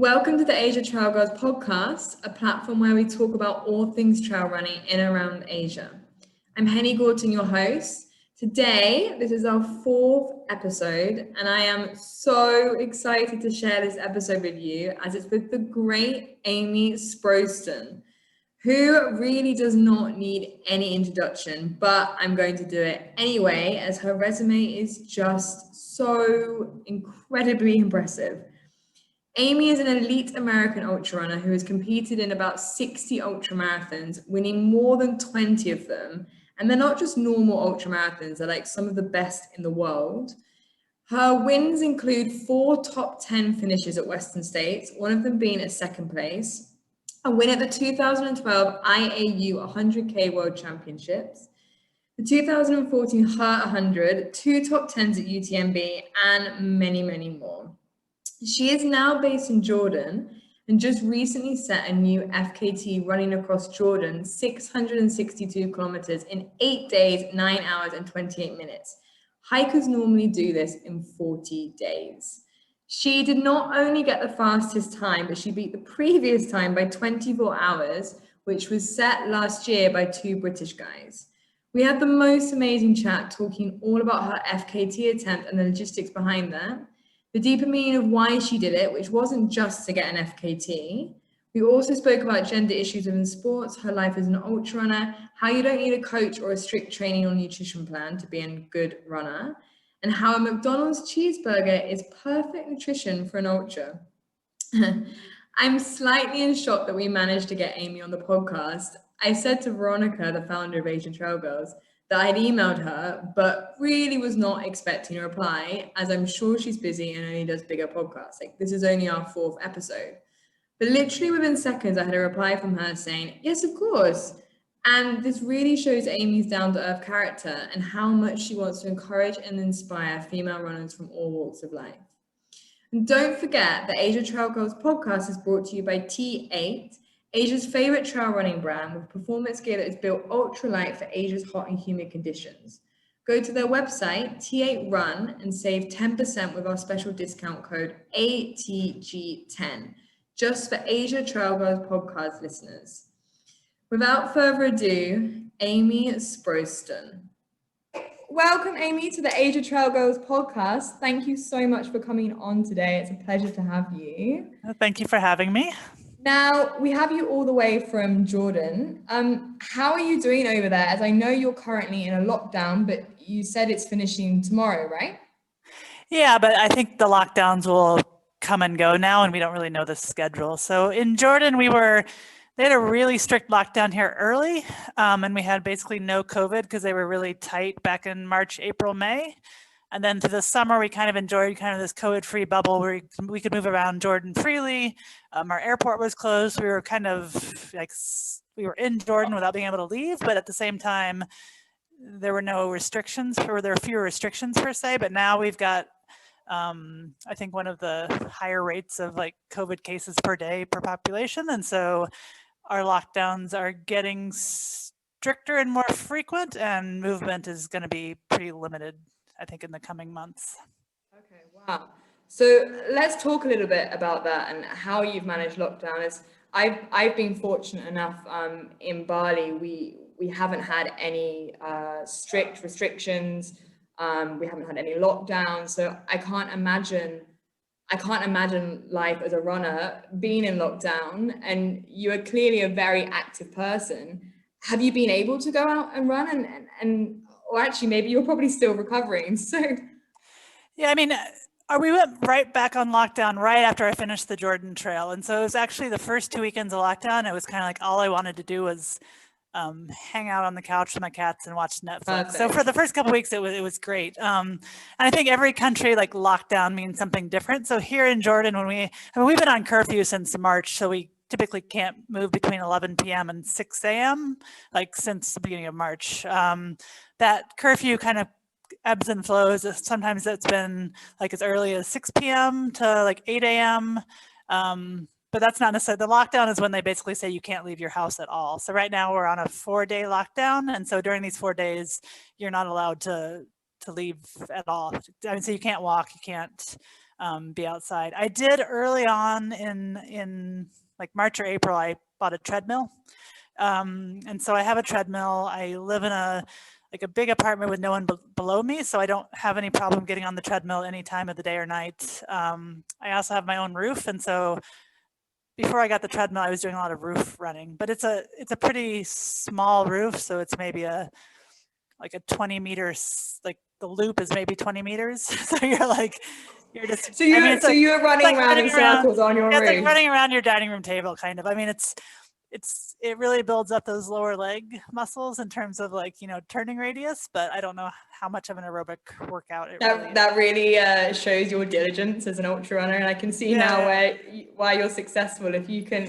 Welcome to the Asia Trail Girls podcast, a platform where we talk about all things trail running in and around Asia. I'm Henny Gorton, your host. Today, this is our fourth episode, and I am so excited to share this episode with you as it's with the great Amy Sproston, who really does not need any introduction, but I'm going to do it anyway, as her resume is just so incredibly impressive. Amy is an elite American ultrarunner who has competed in about 60 ultramarathons, winning more than 20 of them. And they're not just normal ultramarathons, they're like some of the best in the world. Her wins include 4 top 10 finishes at Western States, one of them being at second place, a win at the 2012 IAU 100K World Championships, the 2014 Her 100, 2 top 10s at UTMB, and many, many more. She is now based in Jordan and just recently set a new FKT running across Jordan, 662 kilometers in 8 days, 9 hours and 28 minutes. Hikers normally do this in 40 days. She did not only get the fastest time, but she beat the previous time by 24 hours, which was set last year by 2 British guys. We had the most amazing chat talking all about her FKT attempt and the logistics behind that. The deeper meaning of why she did it, which wasn't just to get an FKT. We also spoke about gender issues within sports, her life as an ultra runner, how you don't need a coach or a strict training or nutrition plan to be a good runner, and how a McDonald's cheeseburger is perfect nutrition for an ultra. I'm slightly in shock that we managed to get Amy on the podcast. I said to Veronica, the founder of Asian Trail Girls, that I had emailed her, but really was not expecting a reply, as I'm sure she's busy and only does bigger podcasts. Like, this is only our 4th episode. But literally within seconds, I had a reply from her saying, yes, of course. And this really shows Amy's down-to-earth character and how much she wants to encourage and inspire female runners from all walks of life. And don't forget that Asia Trail Girls podcast is brought to you by T8, Asia's favorite trail running brand with performance gear that is built ultralight for Asia's hot and humid conditions. Go to their website, T8 Run, and save 10% with our special discount code ATG10, just for Asia Trail Girls podcast listeners. Without further ado, Amy Sproston. Welcome, Amy, to the Asia Trail Girls podcast. Thank you so much for coming on today. It's a pleasure to have you. Thank you for having me. Now, we have you all the way from Jordan. How are you doing over there? As I know you're currently in a lockdown, but you said it's finishing tomorrow, right? Yeah, but I think the lockdowns will come and go now, and we don't really know the schedule. So in Jordan, they had a really strict lockdown here early, and we had basically no COVID because they were really tight back in March, April, May. And then through the summer, we kind of enjoyed kind of this COVID-free bubble where we could move around Jordan freely. Our airport was closed. We were kind of like, we were in Jordan without being able to leave, but at the same time, there were no restrictions, or there were fewer restrictions per se, but now we've got, I think, one of the higher rates of like COVID cases per day per population. And so our lockdowns are getting stricter and more frequent, and movement is going to be pretty limited, I think, in the coming months. Okay, wow. So let's talk a little bit about that and how you've managed lockdown. As I've been fortunate enough in Bali, we haven't had any strict restrictions. We haven't had any lockdowns. So I can't imagine life as a runner being in lockdown. And you are clearly a very active person. Have you been able to go out and run and or actually, maybe you're probably still recovering. So, yeah, I mean, we went right back on lockdown right after I finished the Jordan Trail. And so it was actually the first 2 weekends of lockdown. It was kind of like all I wanted to do was hang out on the couch with my cats and watch Netflix. Perfect. So for the first couple of weeks, it was great. And I think every country, like, lockdown means something different. So here in Jordan, we've been on curfew since March, so we typically can't move between 11 p.m. and 6 a.m., like since the beginning of March. That curfew kind of ebbs and flows. Sometimes it's been like as early as 6 p.m. to like 8 a.m. But that's not necessarily, the lockdown is when they basically say you can't leave your house at all. So right now we're on a 4-day lockdown. And so during these 4 days, you're not allowed to leave at all. I mean, so you can't walk, you can't be outside. I did early on in like March or April, I bought a treadmill. And so I have a treadmill. I live in a big apartment with no one below me, so I don't have any problem getting on the treadmill any time of the day or night. I also have my own roof, and so before I got the treadmill, I was doing a lot of roof running. But it's a pretty small roof, so it's maybe a 20 meters, like the loop is maybe 20 meters. So you're just, So you're running around in circles on your roof. It's like running around your dining room table, kind of. I mean, it really builds up those lower leg muscles in terms of turning radius, but I don't know how much of an aerobic workout it really is. That really shows your diligence as an ultra runner, and I can see why you're successful if you can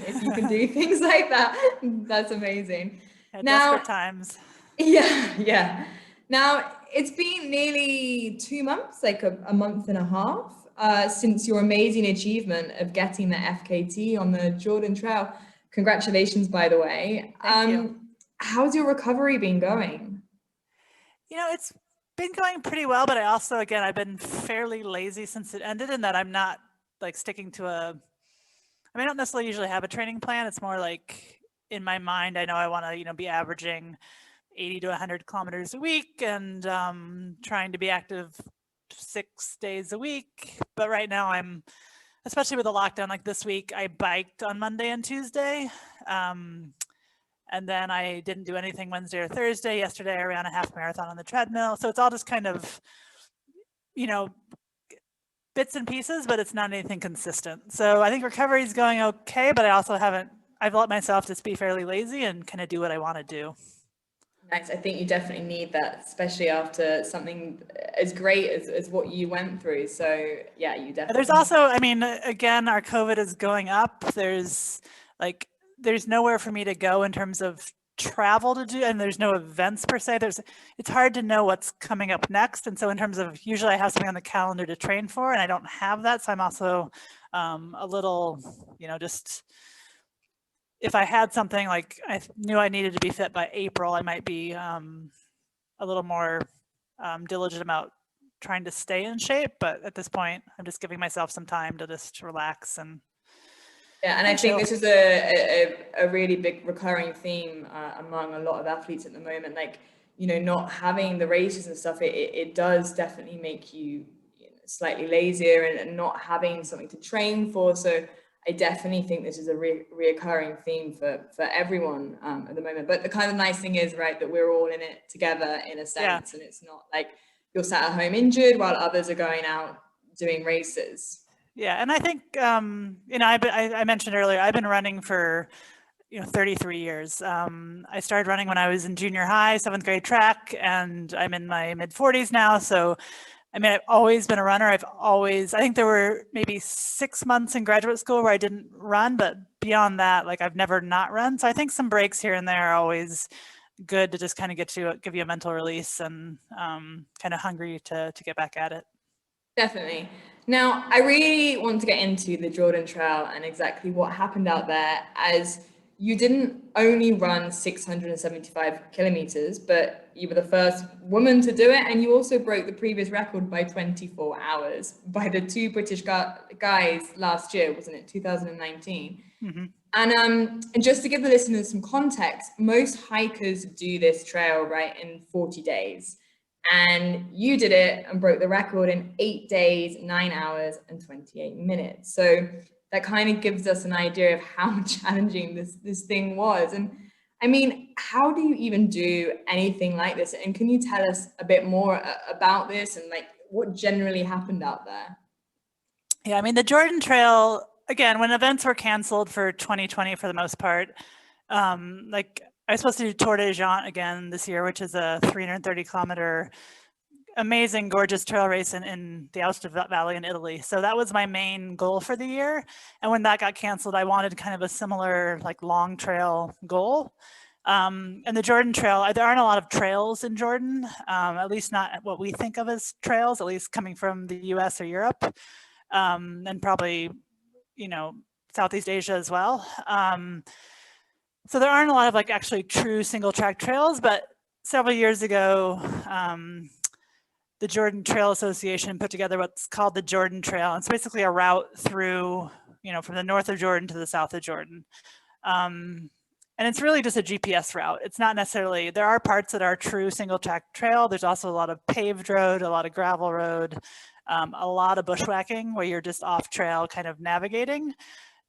do things like that. That's amazing. Desperate times. Yeah. Now it's been nearly 2 months, like a month and a half, since your amazing achievement of getting the FKT on the Jordan Trail. Congratulations, by the way. Thank you. How's your recovery been going? It's been going pretty well, but I've been fairly lazy since it ended, in that I'm not sticking to I don't necessarily usually have a training plan. It's more like in my mind, I know I want to, be averaging 80 to 100 kilometers a week and trying to be active 6 days a week. But right now especially with the lockdown, like this week, I biked on Monday and Tuesday. And then I didn't do anything Wednesday or Thursday. Yesterday, I ran a half marathon on the treadmill. So it's all just kind of, bits and pieces, but it's not anything consistent. So I think recovery is going okay, but I've let myself just be fairly lazy and kind of do what I want to do. Nice. I think you definitely need that, especially after something as great as what you went through. So yeah, you definitely. There's also, again, our COVID is going up. There's nowhere for me to go in terms of travel to do, and there's no events per se. It's hard to know what's coming up next. And so in terms of, usually I have something on the calendar to train for, and I don't have that. So I'm also a little, just, if I had something like I knew I needed to be fit by April, I might be a little more diligent about trying to stay in shape. But at this point, I'm just giving myself some time to just relax and. Yeah, and I think this is a really big recurring theme among a lot of athletes at the moment. Not having the races and stuff, it does definitely make you slightly lazier and not having something to train for. So I definitely think this is a reoccurring theme for everyone at the moment. But the kind of nice thing is, right, that we're all in it together in a sense, and it's not like you're sat at home injured while others are going out doing races. Yeah, and I think I mentioned earlier, I've been running for 33 years. I started running when I was in junior high, 7th grade track, and I'm in my mid 40s now. So I've always been a runner. I think there were maybe 6 months in graduate school where I didn't run, but beyond that, I've never not run. So I think some breaks here and there are always good to just kind of give you a mental release and kind of hungry to get back at it. Definitely. Now, I really want to get into the Jordan Trail and exactly what happened out there, as you didn't only run 675 kilometers, but you were the first woman to do it. And you also broke the previous record by 24 hours by the 2 British guys last year, wasn't it? 2019. Mm-hmm. And just to give the listeners some context, most hikers do this trail, right, in 40 days. And you did it and broke the record in 8 days, 9 hours and 28 minutes. So that kind of gives us an idea of how challenging this thing was. And how do you even do anything like this? And can you tell us a bit more about this and what generally happened out there? Yeah, the Jordan Trail, again, when events were canceled for 2020 for the most part, I was supposed to do Tour de Géant again this year, which is a 330 kilometer, amazing, gorgeous trail race in the Aosta Valley in Italy. So that was my main goal for the year. And when that got canceled, I wanted kind of a similar long trail goal. And the Jordan Trail, there aren't a lot of trails in Jordan, at least not what we think of as trails, at least coming from the US or Europe, and probably, Southeast Asia as well. So there aren't a lot of actually true single track trails, but several years ago, the Jordan Trail Association put together what's called the Jordan Trail. It's basically a route through, from the north of Jordan to the south of Jordan. And it's really just a GPS route. It's not necessarily, there are parts that are true single track trail. There's also a lot of paved road, a lot of gravel road, a lot of bushwhacking where you're just off trail kind of navigating,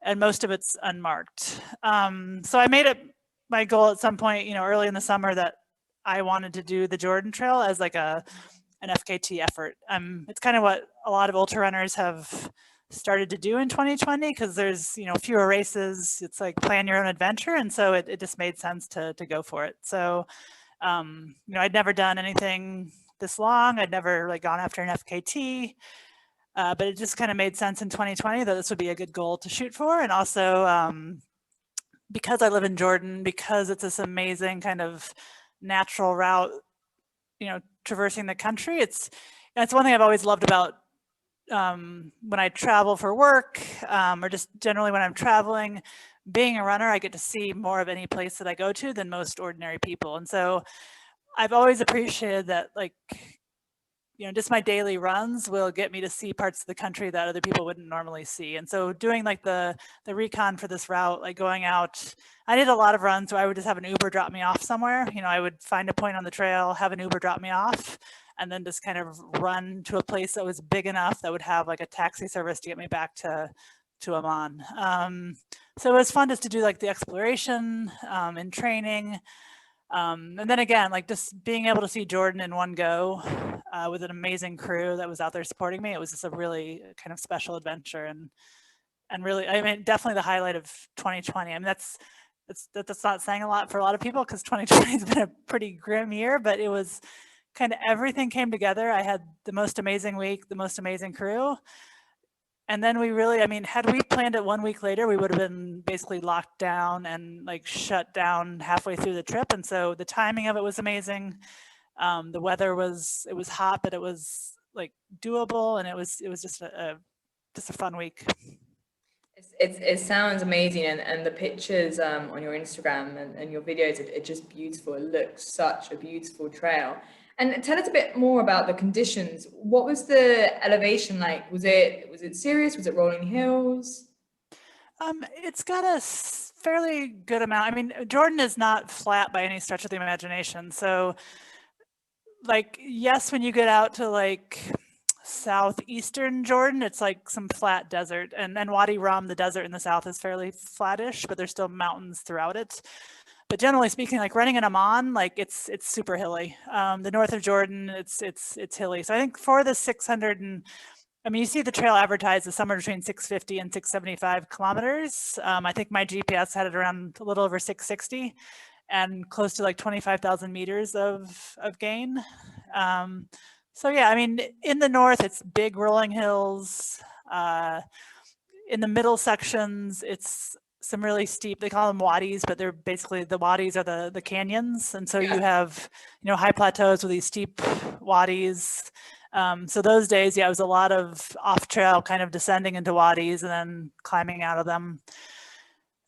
and most of it's unmarked. So I made it my goal at some point, early in the summer, that I wanted to do the Jordan Trail as like an FKT effort. It's kind of what a lot of ultra runners have started to do in 2020, because there's fewer races. It's like plan your own adventure, and so it just made sense to go for it. So I'd never done anything this long. I'd never gone after an FKT, but it just kind of made sense in 2020 that this would be a good goal to shoot for. And also because I live in Jordan, because it's this amazing kind of natural route, traversing the country. It's one thing I've always loved about when I travel for work, or just generally when I'm traveling. Being a runner, I get to see more of any place that I go to than most ordinary people. And so I've always appreciated that, just my daily runs will get me to see parts of the country that other people wouldn't normally see. And so doing the recon for this route, going out, I did a lot of runs where I would just have an Uber drop me off somewhere. I would find a point on the trail, have an Uber drop me off, and then just kind of run to a place that was big enough that would have a taxi service to get me back to Amman. So it was fun just to do the exploration and training. And then again, just being able to see Jordan in one go with an amazing crew that was out there supporting me. It was just a really kind of special adventure, and really, definitely the highlight of 2020. That's not saying a lot for a lot of people, because 2020 has been a pretty grim year, but it was kind of everything came together. I had the most amazing week, the most amazing crew. And then we really, had we planned it 1 week later, we would have been basically locked down and shut down halfway through the trip. And so the timing of it was amazing. The weather it was hot, but it was doable, and it was just a fun week. It sounds amazing, and the pictures on your Instagram and your videos, it's just beautiful. It looks such a beautiful trail. And tell us a bit more about the conditions. What was the elevation like? Was it serious? Was it rolling hills? It's got a fairly good amount. Jordan is not flat by any stretch of the imagination. So yes, when you get out to southeastern Jordan, it's some flat desert, and then Wadi Rum, the desert in the south, is fairly flattish, but there's still mountains throughout it. But generally speaking, running in Amman, it's super hilly. The north of Jordan, it's hilly. So I think for the 600 you see the trail advertised as somewhere between 650 and 675 kilometers. I think my GPS had it around a little over 660 and close to 25,000 meters of gain. So yeah, in the north, it's big rolling hills. In the middle sections, it's some really steep, they call them wadis, but they're basically, the wadis are the canyons. And so you have, high plateaus with these steep wadis. So those days, it was a lot of off trail kind of descending into wadis and then climbing out of them.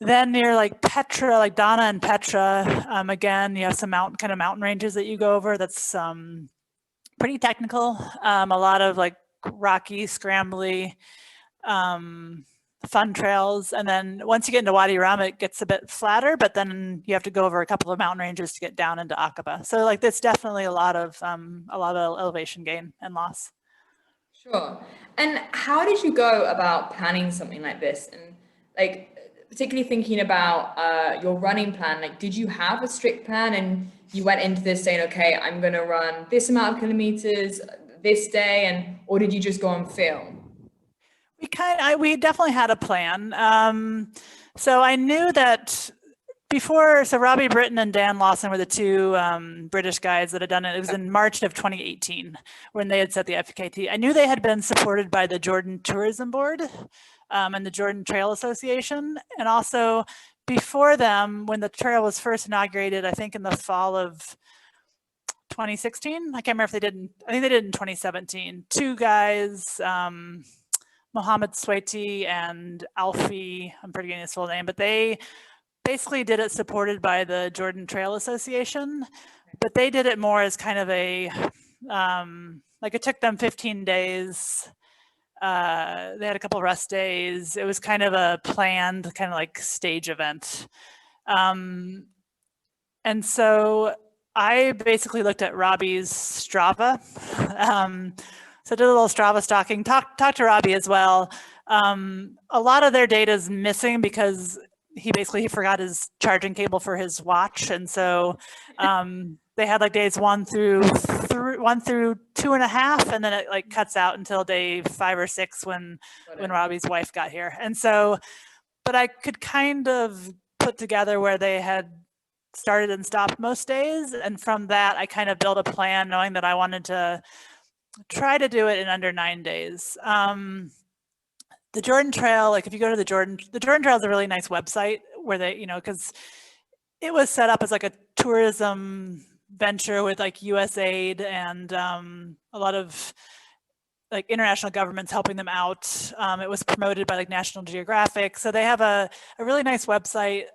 Then near Petra, Dana and Petra, again, you have some mountain ranges that you go over. That's pretty technical. A lot of rocky, scrambly, fun trails. And then once you get into Wadi Rum, it gets a bit flatter, but then you have to go over a couple of mountain ranges to get down into Aqaba. So there's definitely a lot of elevation gain and loss. Sure. And how did you go about planning something like this? And particularly thinking about your running plan, did you have a strict plan and you went into this saying, okay, I'm going to run this amount of kilometers this day, or did you just go on feel? We definitely had a plan. So I knew that before, so Robbie Britton and Dan Lawson were the two British guys that had done it. It was in March of 2018 when they had set the FKT. I knew they had been supported by the Jordan Tourism Board and the Jordan Trail Association. And also before them, when the trail was first inaugurated, I think in the fall of 2016, I can't remember if they did, I think they did in 2017. Two guys, Mohammed Swaiti and Alfie, I'm forgetting his full name, but they basically did it supported by the Jordan Trail Association, but they did it more as kind of a Like it took them 15 days. They had a couple rest days. It was kind of a planned kind of like stage event. And so I basically looked at Robbie's Strava. So I did a little Strava stalking, talked to Robbie as well. A lot of their data is missing because he forgot his charging cable for his watch. And so they had like days 1 through 2.5, and then it like cuts out until day 5 or 6 when Robbie's wife got here. And so, but I could kind of put together where they had started and stopped most days. And from that, I kind of built a plan knowing that I wanted to try to do it in under 9 days. The Jordan Trail, like if you go to the Jordan Trail is a really nice website where they, you know, because it was set up as like a tourism venture with like USAID and a lot of like international governments helping them out. It was promoted by like National Geographic. So they have a really nice website.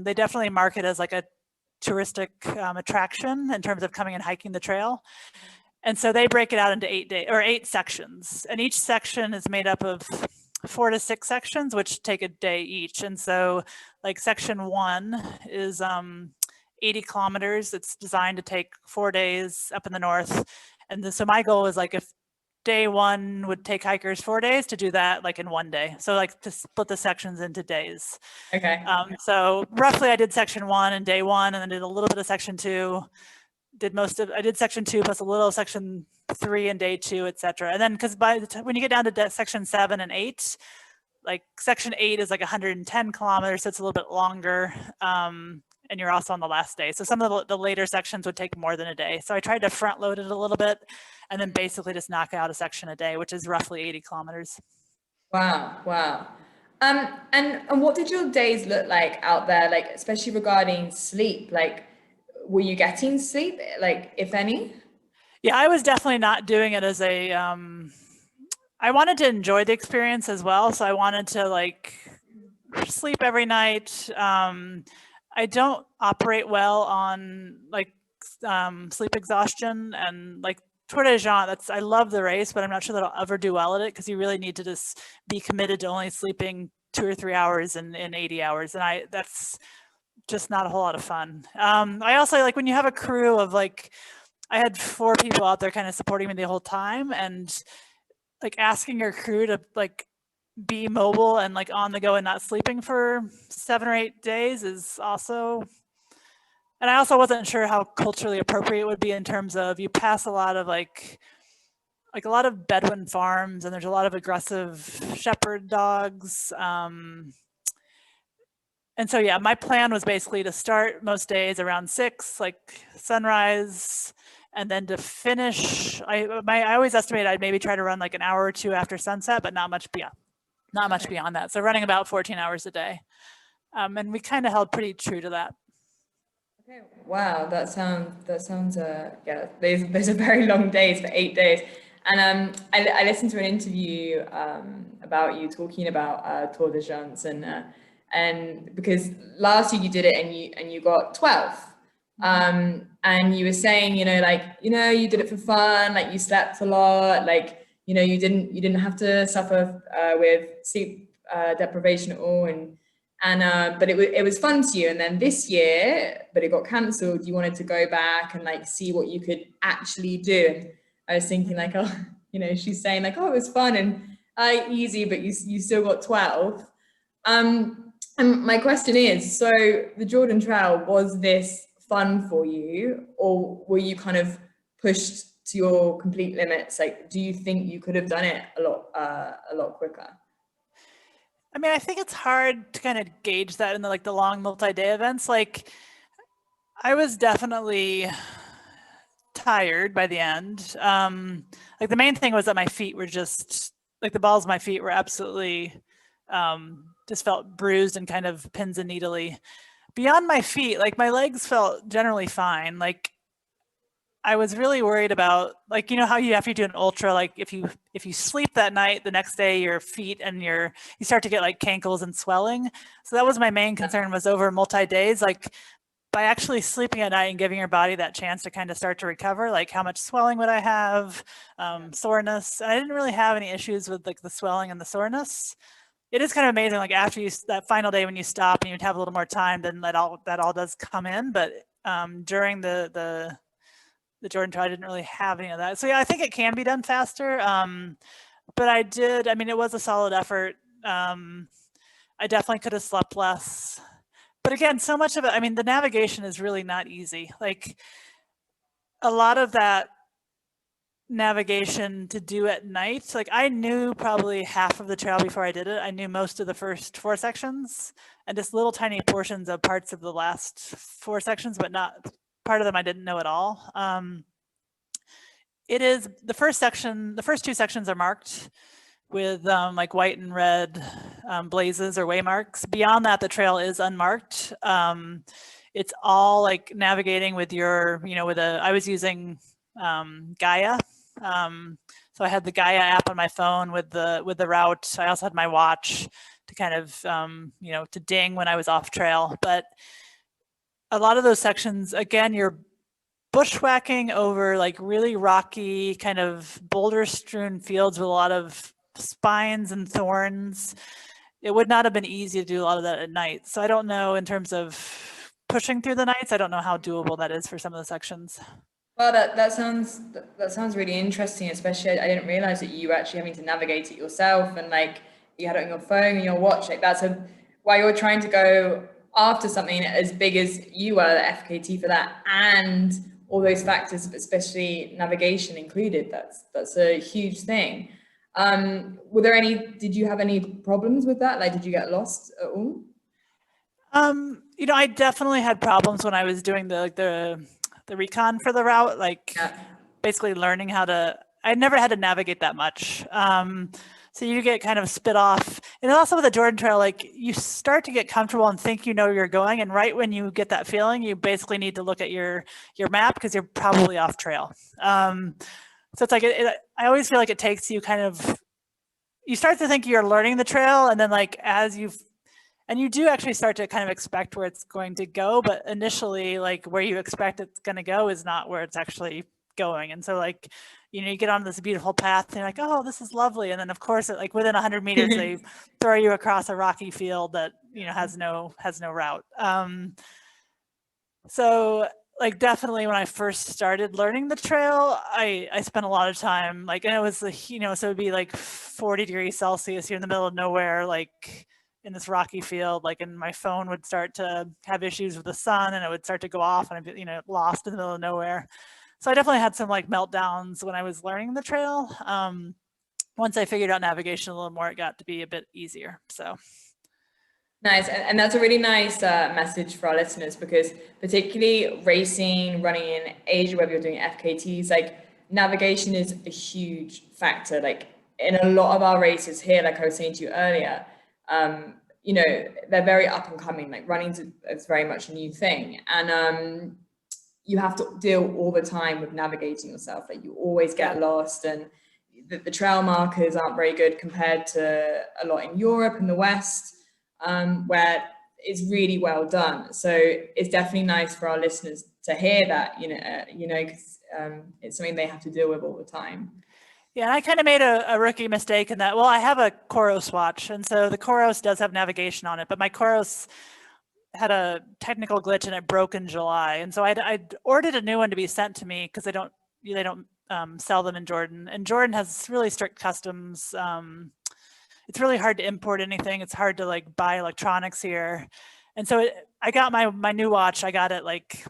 They definitely market as like a touristic attraction in terms of coming and hiking the trail. And so they break it out into 8 sections. And each section is made up of 4 to 6 sections, which take a day each. And so like section 1 is 80 kilometers. It's designed to take 4 days up in the north. And so my goal is like if day 1 would take hikers 4 days, to do that like in 1 day. So like to split the sections into days. Okay. So roughly I did section 1 and day 1, and then did a little bit of section 2. I did section 2 plus a little section 3 and day 2, etc. And then because by the time when you get down to section 7 and 8, like section 8 is like 110 kilometers, so it's a little bit longer. And you're also on the last day. So some of the later sections would take more than a day. So I tried to front load it a little bit and then basically just knock out a section a day, which is roughly 80 kilometers. Wow. And what did your days look like out there? Like, especially regarding sleep, like, were you getting sleep, like, if any? Yeah, I was definitely not doing it as a, I wanted to enjoy the experience as well. So I wanted to like sleep every night. I don't operate well on like sleep exhaustion, and like Tour de Jean, I love the race, but I'm not sure that I'll ever do well at it because you really need to just be committed to only sleeping 2 or 3 hours in 80 hours. And that's just not a whole lot of fun. I also like when you have a crew of like, I had 4 people out there kind of supporting me the whole time, and like asking your crew to like be mobile and like on the go and not sleeping for 7 or 8 days is also, and I also wasn't sure how culturally appropriate it would be in terms of you pass a lot of like a lot of Bedouin farms, and there's a lot of aggressive shepherd dogs. And so, yeah, my plan was basically to start most days around 6, like sunrise, and then to finish, I always estimate I'd maybe try to run like an hour or 2 after sunset, but not much beyond that. So running about 14 hours a day. And we kind of held pretty true to that. Okay. Wow, that sounds yeah, those are very long days for 8 days. And I listened to an interview about you talking about Tour de France, and because last year you did it and you got 12th. And you were saying, you did it for fun, like you slept a lot, like, you didn't have to suffer with sleep deprivation at all, but it was fun to you. And then this year, but it got cancelled, you wanted to go back and like see what you could actually do. And I was thinking like, oh, she's saying like, oh, it was fun and easy, but you still got 12. And my question is, so the Jordan Trail, was this fun for you, or were you kind of pushed to your complete limits? Like, do you think you could have done it a lot quicker? I mean, I think it's hard to kind of gauge that in the long multi-day events. Like, I was definitely tired by the end. Like the main thing was that my feet were just like the balls of my feet were absolutely just felt bruised and kind of pins and needly. Beyond my feet, like my legs felt generally fine. Like I was really worried about, like, how you after you do an ultra, like if you sleep that night, the next day your feet and you start to get like cankles and swelling. So that was my main concern, was over multi-days. Like by actually sleeping at night and giving your body that chance to kind of start to recover, like how much swelling would I have, soreness. I didn't really have any issues with like the swelling and the soreness. It is kind of amazing, like after that final day when you stop and you'd have a little more time, then that all does come in. But during the Jordan Trail, I didn't really have any of that. So yeah, I think it can be done faster. But I mean, it was a solid effort. I definitely could have slept less. But again, so much of it, I mean, the navigation is really not easy. Like a lot of that navigation to do at night, like I knew probably half of the trail before I did it. I knew most of the first 4 sections and just little tiny portions of parts of the last 4 sections, but not part of them I didn't know at all. It is the first 2 sections are marked with like white and red blazes or waymarks. Beyond that, the trail is unmarked. It's all like navigating with your, I was using Gaia. So I had the Gaia app on my phone with the route. I also had my watch to kind of, to ding when I was off trail. But a lot of those sections, again, you're bushwhacking over like really rocky kind of boulder strewn fields with a lot of spines and thorns. It would not have been easy to do a lot of that at night. So I don't know, in terms of pushing through the nights, I don't know how doable that is for some of the sections. Well, that sounds really interesting, especially I didn't realize that you were actually having to navigate it yourself, and like you had it on your phone and your watch. Like while you're trying to go after something as big as you were, the FKT for that, and all those factors, especially navigation included. That's a huge thing. Did you have any problems with that? Like, did you get lost at all? I definitely had problems when I was doing the recon for the route, like basically learning I never had to navigate that much. So you get kind of spit off. And also with the Jordan Trail, like you start to get comfortable and think you're going. And right when you get that feeling, you basically need to look at your map because you're probably off trail. So it's like, I always feel like it takes you you start to think you're learning the trail. And then like and you do actually start to kind of expect where it's going to go. But initially, like where you expect it's going to go is not where it's actually going. And so like, you get on this beautiful path and you're like, oh, this is lovely. And then of course, like within 100 meters, they throw you across a rocky field that, has no route. So like definitely when I first started learning the trail, I spent a lot of time like, and it was, so it'd be like 40 degrees Celsius, you're in the middle of nowhere, like in this rocky field, like, and my phone would start to have issues with the sun and it would start to go off and I'd be, lost in the middle of nowhere. So I definitely had some like meltdowns when I was learning the trail. Once I figured out navigation a little more, it got to be a bit easier. So nice. And that's a really nice message for our listeners, because particularly racing, running in Asia, whether you're doing FKTs, like navigation is a huge factor. Like in a lot of our races here, like I was saying to you earlier, they're very up and coming. Like running is very much a new thing. And you have to deal all the time with navigating yourself. Like you always get lost, and the trail markers aren't very good compared to a lot in Europe and the West, where it's really well done. So it's definitely nice for our listeners to hear that, because it's something they have to deal with all the time. Yeah, and I kind of made a rookie mistake in that. Well, I have a Coros watch, and so the Coros does have navigation on it, but my Coros had a technical glitch and it broke in July. And so I ordered a new one to be sent to me because they don't sell them in Jordan. And Jordan has really strict customs. It's really hard to import anything. It's hard to like buy electronics here. And so I got my new watch. I got it like,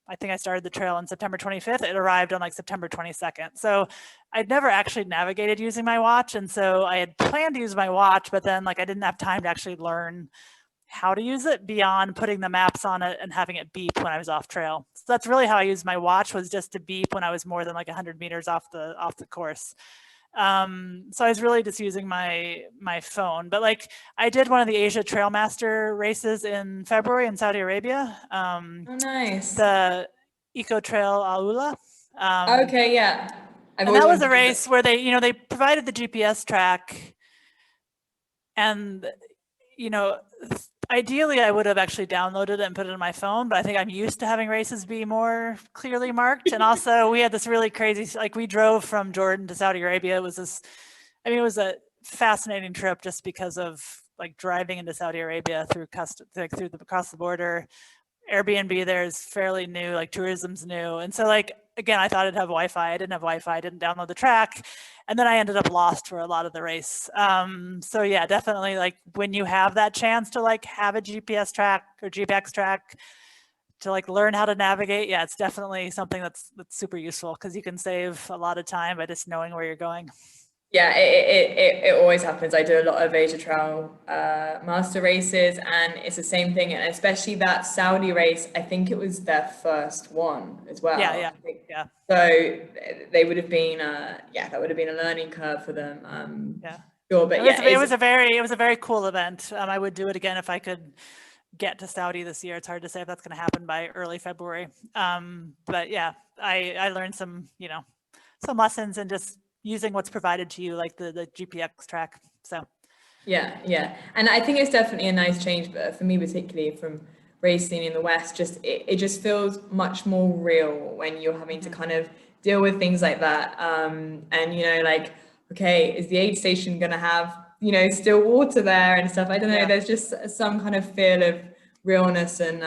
I think I started the trail on September 25th. It arrived on like September 22nd. So I'd never actually navigated using my watch. And so I had planned to use my watch, but then like I didn't have time to actually learn how to use it beyond putting the maps on it and having it beep when I was off trail. So that's really how I used my watch, was just to beep when I was more than like 100 meters off the course. So I was really just using my phone. But like I did one of the Asia Trailmaster races in February in Saudi Arabia. Oh, nice. The Eco Trail Aula. Okay, yeah. And that was a race where they provided the GPS track, and ideally I would have actually downloaded it and put it in my phone, but I think I'm used to having races be more clearly marked. And also we had this really crazy, like we drove from Jordan to Saudi Arabia. It was this, I mean, it was a fascinating trip just because of like driving into Saudi Arabia through across the border. Airbnb there is fairly new, like tourism's new. And so like, again, I thought it'd have Wi-Fi. I didn't have Wi-Fi, I didn't download the track. And then I ended up lost for a lot of the race. So yeah, definitely like when you have that chance to like have a GPS track or GPX track to like learn how to navigate, yeah, it's definitely something that's super useful because you can save a lot of time by just knowing where you're going. Yeah, it always happens. I do a lot of Asia Trail master races, and it's the same thing. And especially that Saudi race, I think it was their first one as well. Yeah. So they would have been, that would have been a learning curve for them. Yeah. Sure, but it was a very cool event. I would do it again if I could get to Saudi this year. It's hard to say if that's going to happen by early February. But yeah, I learned some, some lessons and just using what's provided to you, like the GPX track. So yeah, and I think it's definitely a nice change, but for me particularly from racing in the West, just it just feels much more real when you're having to kind of deal with things like that. And like, okay, is the aid station gonna have still water there and stuff? I don't know. Yeah. There's just some kind of feel of realness and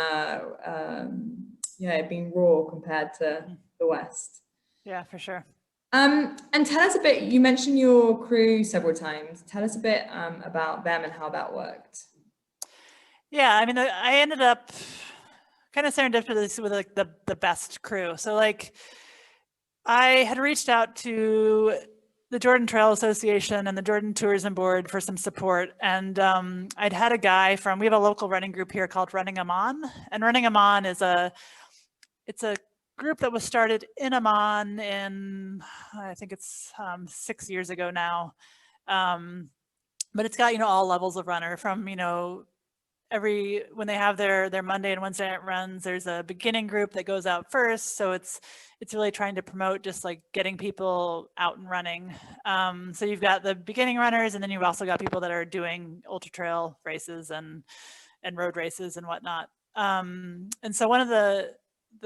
it being raw compared to the West. Yeah, for sure. And tell us a bit, you mentioned your crew several times. Tell us a bit about them and how that worked. Yeah, I mean, I ended up kind of serendipitous with like the best crew. So like I had reached out to the Jordan Trail Association and the Jordan Tourism Board for some support. And I'd had a guy we have a local running group here called Running Amman. And Running Amman it's a group that was started in Amman in, I think it's 6 years ago now. But it's got, all levels of runner from, when they have their Monday and Wednesday night runs, there's a beginning group that goes out first. So it's really trying to promote just like getting people out and running. So you've got the beginning runners, and then you've also got people that are doing ultra trail races and road races and whatnot. And so one of the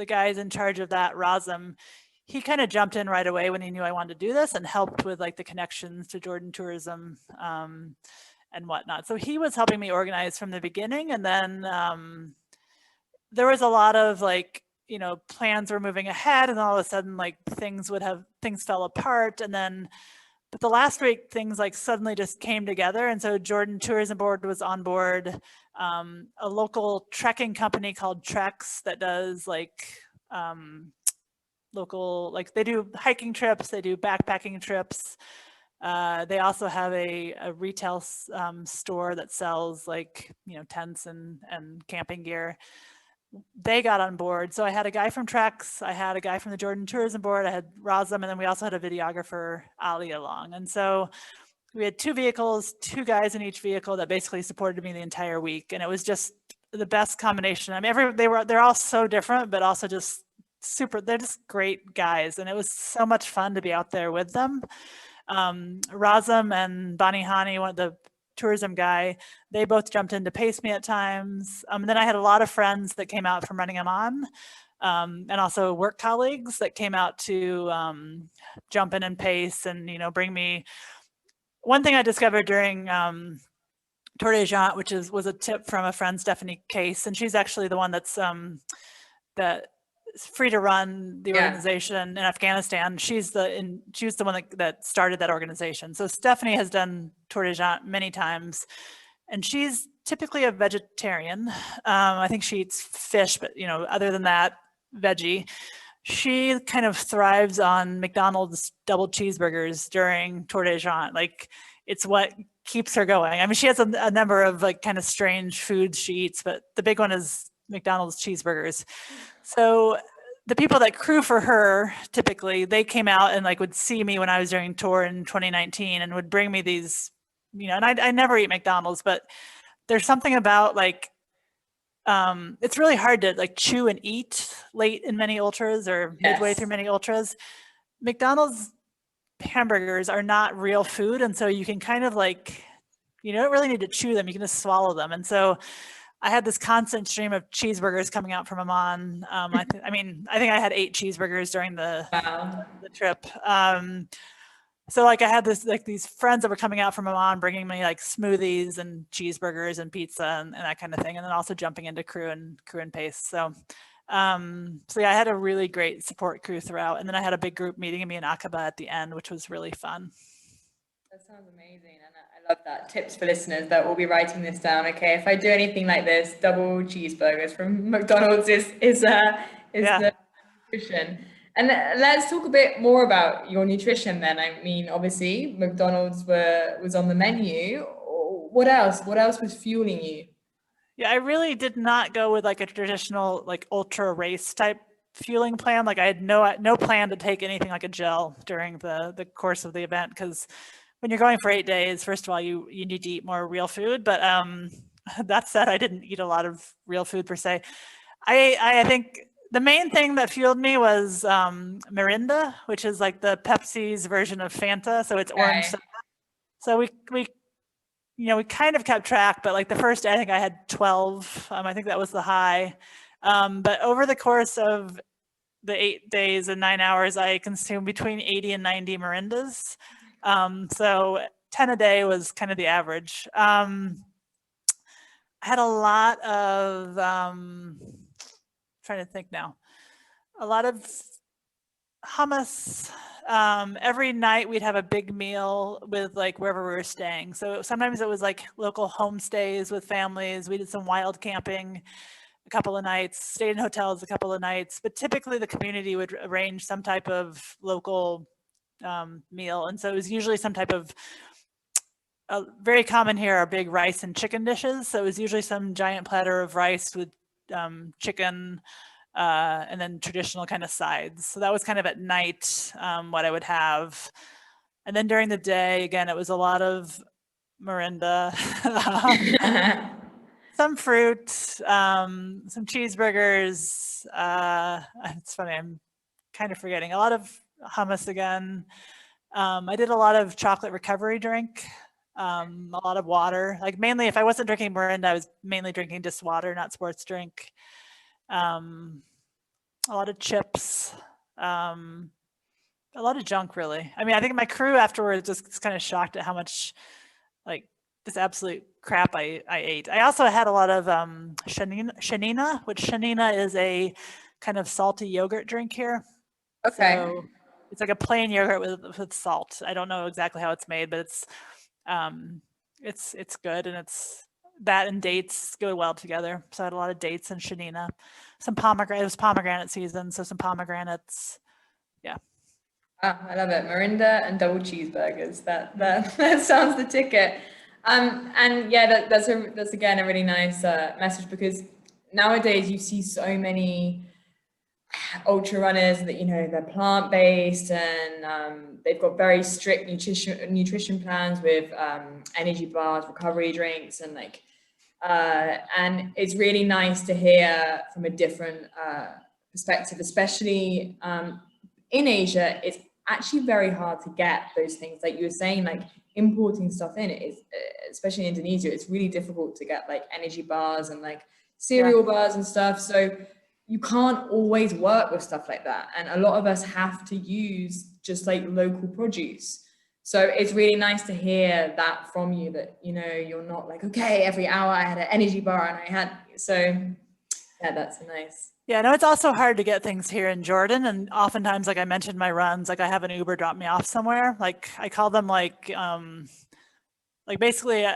guys in charge of that, Razem, he kind of jumped in right away when he knew I wanted to do this and helped with like the connections to Jordan tourism and whatnot. So he was helping me organize from the beginning. And then there was a lot of like, plans were moving ahead, and all of a sudden like things fell apart. And then, but the last week things like suddenly just came together. And so Jordan Tourism Board was on board. A local trekking company called Treks that does like local, like they do hiking trips, they do backpacking trips. They also have a retail store that sells like, tents and camping gear. They got on board. So I had a guy from Treks, I had a guy from the Jordan Tourism Board, I had Razem, and then we also had a videographer, Ali, along. And so we had 2 vehicles, 2 guys in each vehicle that basically supported me the entire week. And it was just the best combination. I mean, they're all so different, but also just they're just great guys. And it was so much fun to be out there with them. Razem and Bani Hani, one of the tourism guy, they both jumped in to pace me at times. And then I had a lot of friends that came out from Running Amman, and also work colleagues that came out to jump in and pace and, bring me. One thing I discovered during Tour des Géants, which was a tip from a friend, Stephanie Case, and she's actually the one that's that Free to Run, the organization in Afghanistan. She was the one that started that organization. So Stephanie has done Tour des Géants many times, and she's typically a vegetarian. I think she eats fish, but other than that, veggie. She kind of thrives on McDonald's double cheeseburgers during Tour des Géants. Like, it's what keeps her going. I mean, she has a number of like kind of strange foods she eats, but the big one is McDonald's cheeseburgers. So the people that crew for her, typically, they came out and like would see me when I was doing tour in 2019 and would bring me these, and I never eat McDonald's, but there's something about like, it's really hard to like chew and eat late in many ultras or midway through many ultras. McDonald's hamburgers are not real food. And so you can kind of like, you don't really need to chew them. You can just swallow them. And so I had this constant stream of cheeseburgers coming out from Amman. I think I had 8 cheeseburgers during the Wow. trip. So like I had these friends that were coming out from Amman bringing me like smoothies and cheeseburgers and pizza and that kind of thing, and then also jumping into crew and pace. So yeah, I had a really great support crew throughout, and then I had a big group meeting me in Aqaba at the end, which was really fun. That sounds amazing, and I love that. Tips for listeners that will be writing this down. Okay, if I do anything like this, double cheeseburgers from McDonald's is the nutrition. And let's talk a bit more about your nutrition then. I mean, obviously, McDonald's was on the menu. What else? What else was fueling you? Yeah, I really did not go with like a traditional like ultra race type fueling plan. Like I had no plan to take anything like a gel during the course of the event, because when you're going for 8 days, first of all, you need to eat more real food. But that said, I didn't eat a lot of real food per se. I think the main thing that fueled me was Mirinda, which is like the Pepsi's version of Fanta. So it's orange soda. So we kind of kept track, but like the first day, I think I had 12. I think that was the high. But over the course of the 8 days and 9 hours, I consumed between 80 and 90 Mirindas. So 10 a day was kind of the average. I had a lot of, trying to think now, a lot of hummus. Every night we'd have a big meal with like wherever we were staying. So sometimes it was like local homestays with families. We did some wild camping a couple of nights, stayed in hotels a couple of nights, but typically the community would arrange some type of local meal. And so it was usually some type of, very common here are big rice and chicken dishes. So it was usually some giant platter of rice with chicken, and then traditional kind of sides. So that was kind of at night what I would have. And then during the day, again, it was a lot of Mirinda, some fruit, some cheeseburgers. It's funny, I'm kind of forgetting. A lot of hummus again. I did a lot of chocolate recovery drink, a lot of water. Like mainly, if I wasn't drinking Mirinda, I was mainly drinking just water, not sports drink. A lot of chips, a lot of junk, really. I mean, I think my crew afterwards just kind of shocked at how much like this absolute crap I ate. I also had a lot of shanina, which shanina is a kind of salty yogurt drink here. Okay. So it's like a plain yogurt with salt. I don't know exactly how it's made, but it's good, and it's that and dates go well together. So I had a lot of dates and shanina, some pomegranate. It was pomegranate season, so some pomegranates. Yeah. I love it. Mirinda and double cheeseburgers. That sounds the ticket. And yeah, that's again a really nice message, because nowadays you see so many ultra runners that they're plant-based, and they've got very strict nutrition plans with energy bars, recovery drinks, and and it's really nice to hear from a different perspective, especially in Asia. It's actually very hard to get those things, like you were saying, like importing stuff in. It is, especially in Indonesia, it's really difficult to get like energy bars and like cereal bars and stuff. So you can't always work with stuff like that. And a lot of us have to use just like local produce. So it's really nice to hear that from you, that, you're not like, okay, every hour I had an energy bar and I had, so yeah, that's nice. Yeah, no, it's also hard to get things here in Jordan. And oftentimes, like I mentioned, my runs, like I have an Uber drop me off somewhere. Like I call them like basically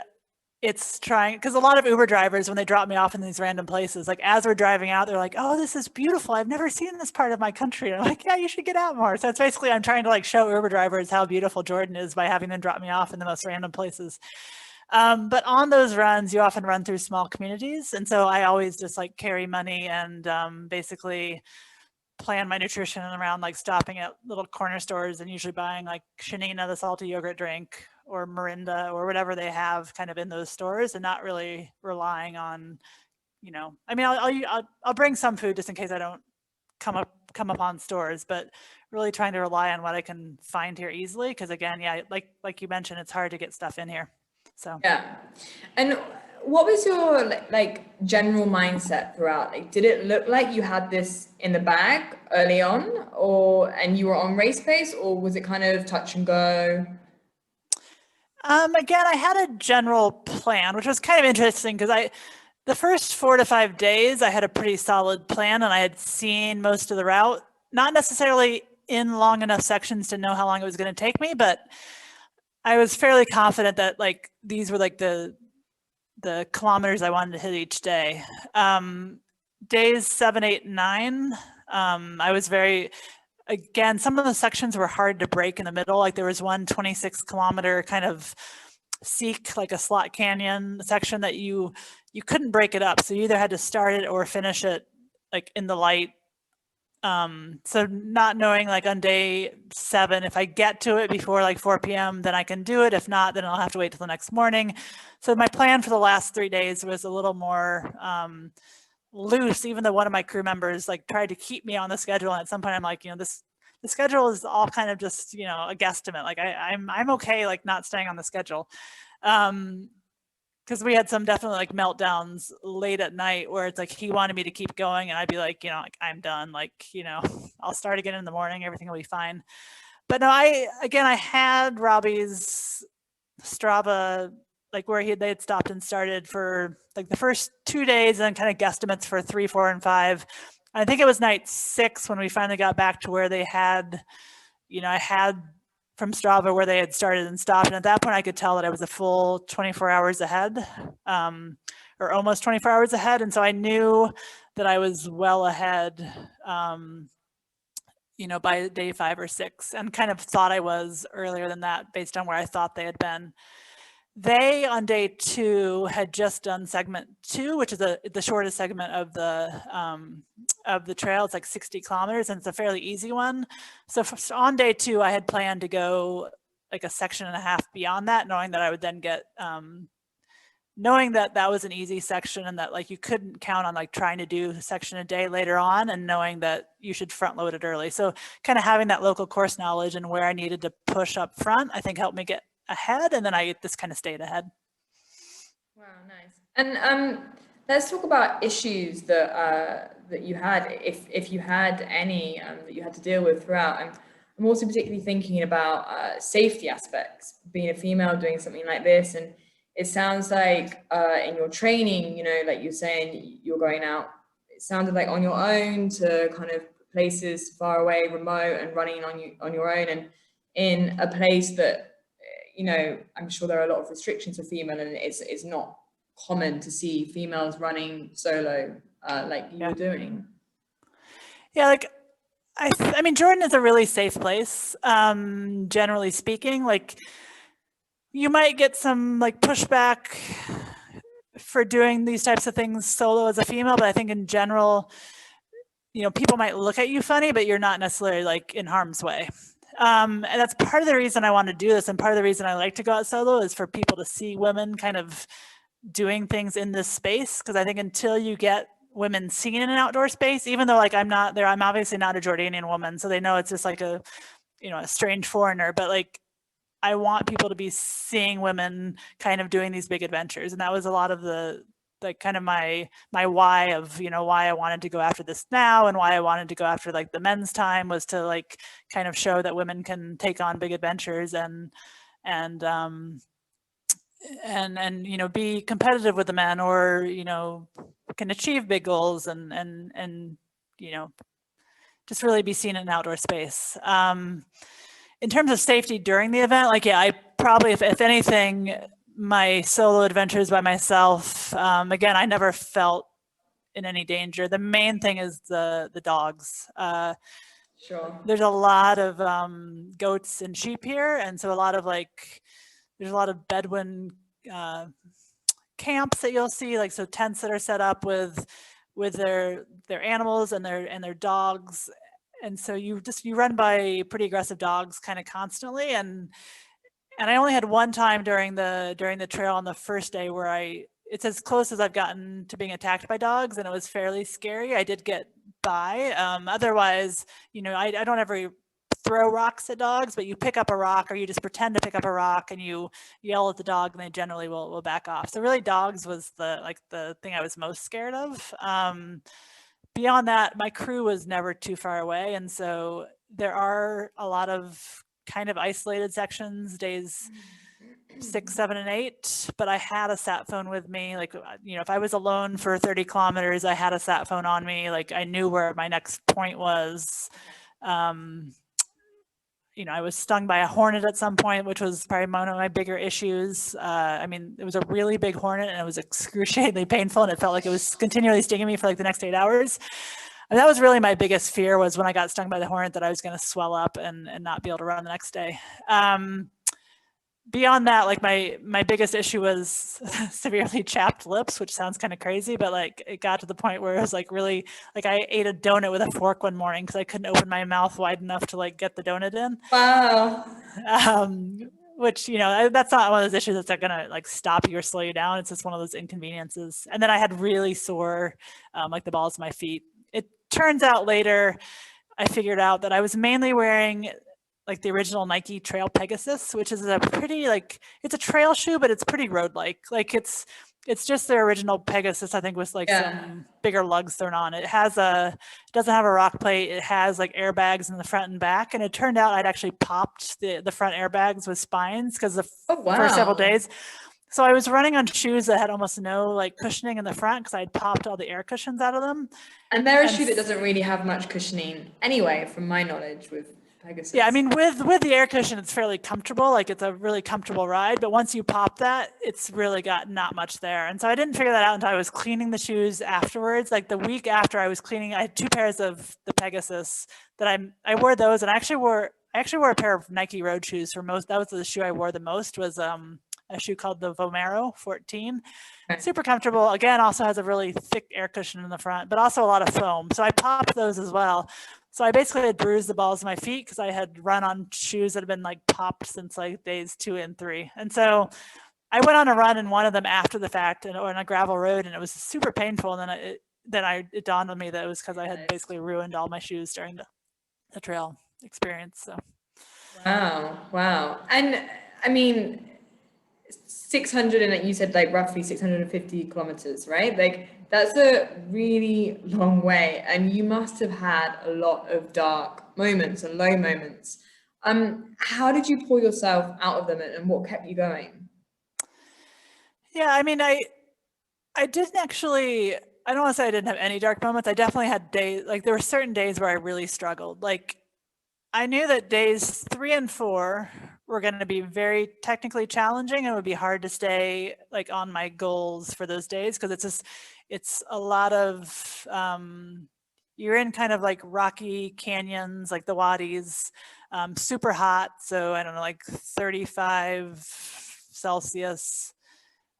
it's trying, because a lot of Uber drivers, when they drop me off in these random places, like as we're driving out, they're like, oh, this is beautiful. I've never seen this part of my country. And I'm like, yeah, you should get out more. So it's basically, I'm trying to like show Uber drivers how beautiful Jordan is by having them drop me off in the most random places. But on those runs, you often run through small communities. And so I always just like carry money and basically plan my nutrition around like stopping at little corner stores and usually buying like Shanina, the salty yogurt drink, or Mirinda, or whatever they have kind of in those stores, and not really relying on, I mean, I'll bring some food just in case I don't come upon stores, but really trying to rely on what I can find here easily. Because again, yeah, like you mentioned, it's hard to get stuff in here. So yeah. And what was your like general mindset throughout? Like, did it look like you had this in the bag early on, and you were on race pace, or was it kind of touch and go? Again, I had a general plan, which was kind of interesting because the first 4 to 5 days, I had a pretty solid plan and I had seen most of the route, not necessarily in long enough sections to know how long it was going to take me, but I was fairly confident that like these were like the kilometers I wanted to hit each day. Days 7, 8, and 9, I was again, some of the sections were hard to break in the middle. Like there was one 26-kilometer kind of seek, like a slot canyon section that you couldn't break it up. So you either had to start it or finish it like in the light. So not knowing like on day 7, if I get to it before like 4 p.m., then I can do it. If not, then I'll have to wait till the next morning. So my plan for the last 3 days was a little more loose, even though one of my crew members like tried to keep me on the schedule. And at some point I'm like, the schedule is all kind of just, a guesstimate. Like I'm okay, like not staying on the schedule. Because we had some definitely like meltdowns late at night where it's like he wanted me to keep going and I'd be like, like I'm done, like, I'll start again in the morning, everything will be fine. But no, I had Robbie's Strava, like where they had stopped and started for like the first 2 days and kind of guesstimates for 3, 4, and 5. I think it was night 6 when we finally got back to where they had, I had from Strava where they had started and stopped. And at that point, I could tell that I was a full 24 hours ahead, or almost 24 hours ahead. And so I knew that I was well ahead, by day 5 or 6, and kind of thought I was earlier than that based on where I thought they had been. They, on day 2, had just done segment 2, which is the shortest segment of the trail. It's like 60 kilometers, and it's a fairly easy one. So on day 2, I had planned to go like a section and a half beyond that, knowing that I would then get, knowing that that was an easy section and that like you couldn't count on like trying to do a section a day later on, and knowing that you should front load it early. So kind of having that local course knowledge and where I needed to push up front, I think helped me get ahead, and then I just kind of stayed ahead. Wow, nice. And let's talk about issues that you had, if you had any, that you had to deal with throughout. I'm also particularly thinking about safety aspects, being a female doing something like this. And it sounds like in your training, like you're saying, you're going out, it sounded like on your own to kind of places far away, remote, and running on your own, and in a place that, I'm sure there are a lot of restrictions for female, and it's not common to see females running solo like you were doing. Yeah, like I mean, Jordan is a really safe place, generally speaking. Like you might get some like pushback for doing these types of things solo as a female, but I think in general, people might look at you funny, but you're not necessarily like in harm's way. And that's part of the reason I want to do this, and part of the reason I like to go out solo is for people to see women kind of doing things in this space. Because I think until you get women seen in an outdoor space, even though like I'm not there, I'm obviously not a Jordanian woman, so they know it's just like a strange foreigner, but like I want people to be seeing women kind of doing these big adventures. And that was a lot of the like kind of my why of why I wanted to go after this now, and why I wanted to go after like the men's time, was to like kind of show that women can take on big adventures and be competitive with the men, or can achieve big goals, and just really be seen in an outdoor space. In terms of safety during the event, like I probably, if anything, my solo adventures by myself, again, I never felt in any danger. The main thing is the dogs. Sure. There's a lot of goats and sheep here, and so there's a lot of Bedouin camps that you'll see, like so tents that are set up with their animals and their dogs, and so you run by pretty aggressive dogs kind of constantly, and I only had one time during the trail on the first day where it's as close as I've gotten to being attacked by dogs, and it was fairly scary. I did get by. Otherwise, I don't ever throw rocks at dogs, but you pick up a rock or you just pretend to pick up a rock and you yell at the dog and they generally will back off. So really dogs was the thing I was most scared of. Beyond that, my crew was never too far away. And so there are a lot of kind of isolated sections, days 6, 7, and 8, but I had a sat phone with me. Like, if I was alone for 30 kilometers, I had a sat phone on me. Like, I knew where my next point was. I was stung by a hornet at some point, which was probably one of my bigger issues. It was a really big hornet and it was excruciatingly painful and it felt like it was continually stinging me for like the next 8 hours. And that was really my biggest fear, was when I got stung by the hornet that I was going to swell up and not be able to run the next day. Beyond that, like my biggest issue was severely chapped lips, which sounds kind of crazy, but like it got to the point where it was like really, like I ate a donut with a fork one morning because I couldn't open my mouth wide enough to like get the donut in. Wow. Which, that's not one of those issues that's not gonna like stop you or slow you down. It's just one of those inconveniences. And then I had really sore, like the balls of my feet. It turns out later, I figured out that I was mainly wearing like the original Nike Trail Pegasus, which is a pretty, like, it's a trail shoe, but it's pretty road-like. Like it's just their original Pegasus, I think, with like some bigger lugs thrown on. It doesn't have a rock plate. It has like airbags in the front and back. And it turned out I'd actually popped the front airbags with spines because for several days. So I was running on shoes that had almost no like cushioning in the front because I'd popped all the air cushions out of them. And they're a shoe that doesn't really have much cushioning anyway, from my knowledge with Pegasus. Yeah, I mean, with the air cushion, it's fairly comfortable. Like it's a really comfortable ride. But once you pop that, it's really got not much there. And so I didn't figure that out until I was cleaning the shoes afterwards. Like the week after I was cleaning, I had 2 pairs of the Pegasus that I wore those, and I actually wore a pair of Nike road shoes for most. That was the shoe I wore the most. Was a shoe called the Vomero 14. Okay. Super comfortable. Again, also has a really thick air cushion in the front, but also a lot of foam. So I popped those as well. So I basically had bruised the balls of my feet because I had run on shoes that had been like popped since like days 2 and 3. And so I went on a run in one of them after the fact and on a gravel road, and it was super painful. And then it dawned on me that it was because I had basically ruined all my shoes during the trail experience. So. Wow. And I mean, 600, and you said like roughly 650 kilometers, right? Like that's a really long way, and you must have had a lot of dark moments and low moments. How did you pull yourself out of them, and what kept you going? Yeah, I mean, I didn't actually, I don't want to say I didn't have any dark moments. I definitely had days, like there were certain days where I really struggled. Like I knew that days 3 and 4 were going to be very technically challenging, and it would be hard to stay like on my goals for those days because it's a lot of you're in kind of like rocky canyons, like the wadis, super hot, so I don't know, like 35 Celsius,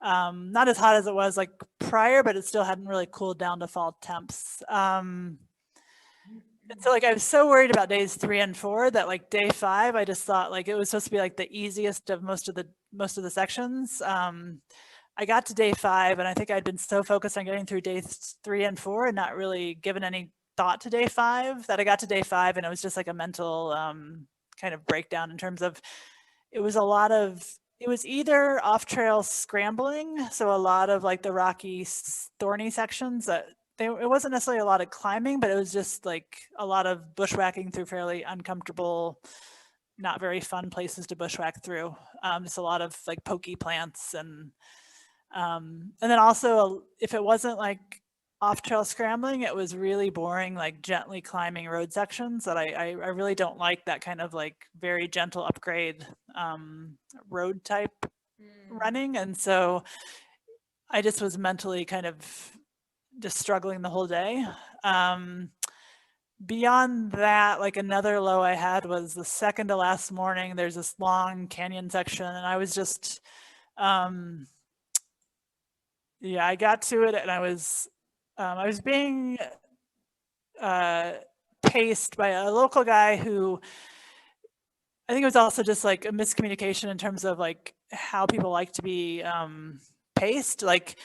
not as hot as it was like prior, but it still hadn't really cooled down to fall temps. And so like I was so worried about days 3 and 4 that like day 5, I just thought like it was supposed to be like the easiest of most of the sections. I got to day 5, and I think I'd been so focused on getting through days 3 and 4 and not really given any thought to day 5 that I got to day 5 and it was just like a mental kind of breakdown in terms of it was either off trail scrambling, so a lot of like the rocky, thorny sections that. It wasn't necessarily a lot of climbing, but it was just like a lot of bushwhacking through fairly uncomfortable, not very fun places to bushwhack through. Just a lot of like pokey plants and then also if it wasn't like off trail scrambling, it was really boring, like gently climbing road sections that I really don't like that kind of like very gentle upgrade road type running. And so I just was mentally kind of just struggling the whole day. Beyond that, like another low I had was the second to last morning. There's this long canyon section, and I was just, I got to it, and I was being paced by a local guy who I think it was also just like a miscommunication in terms of like how people like to be paced. Like,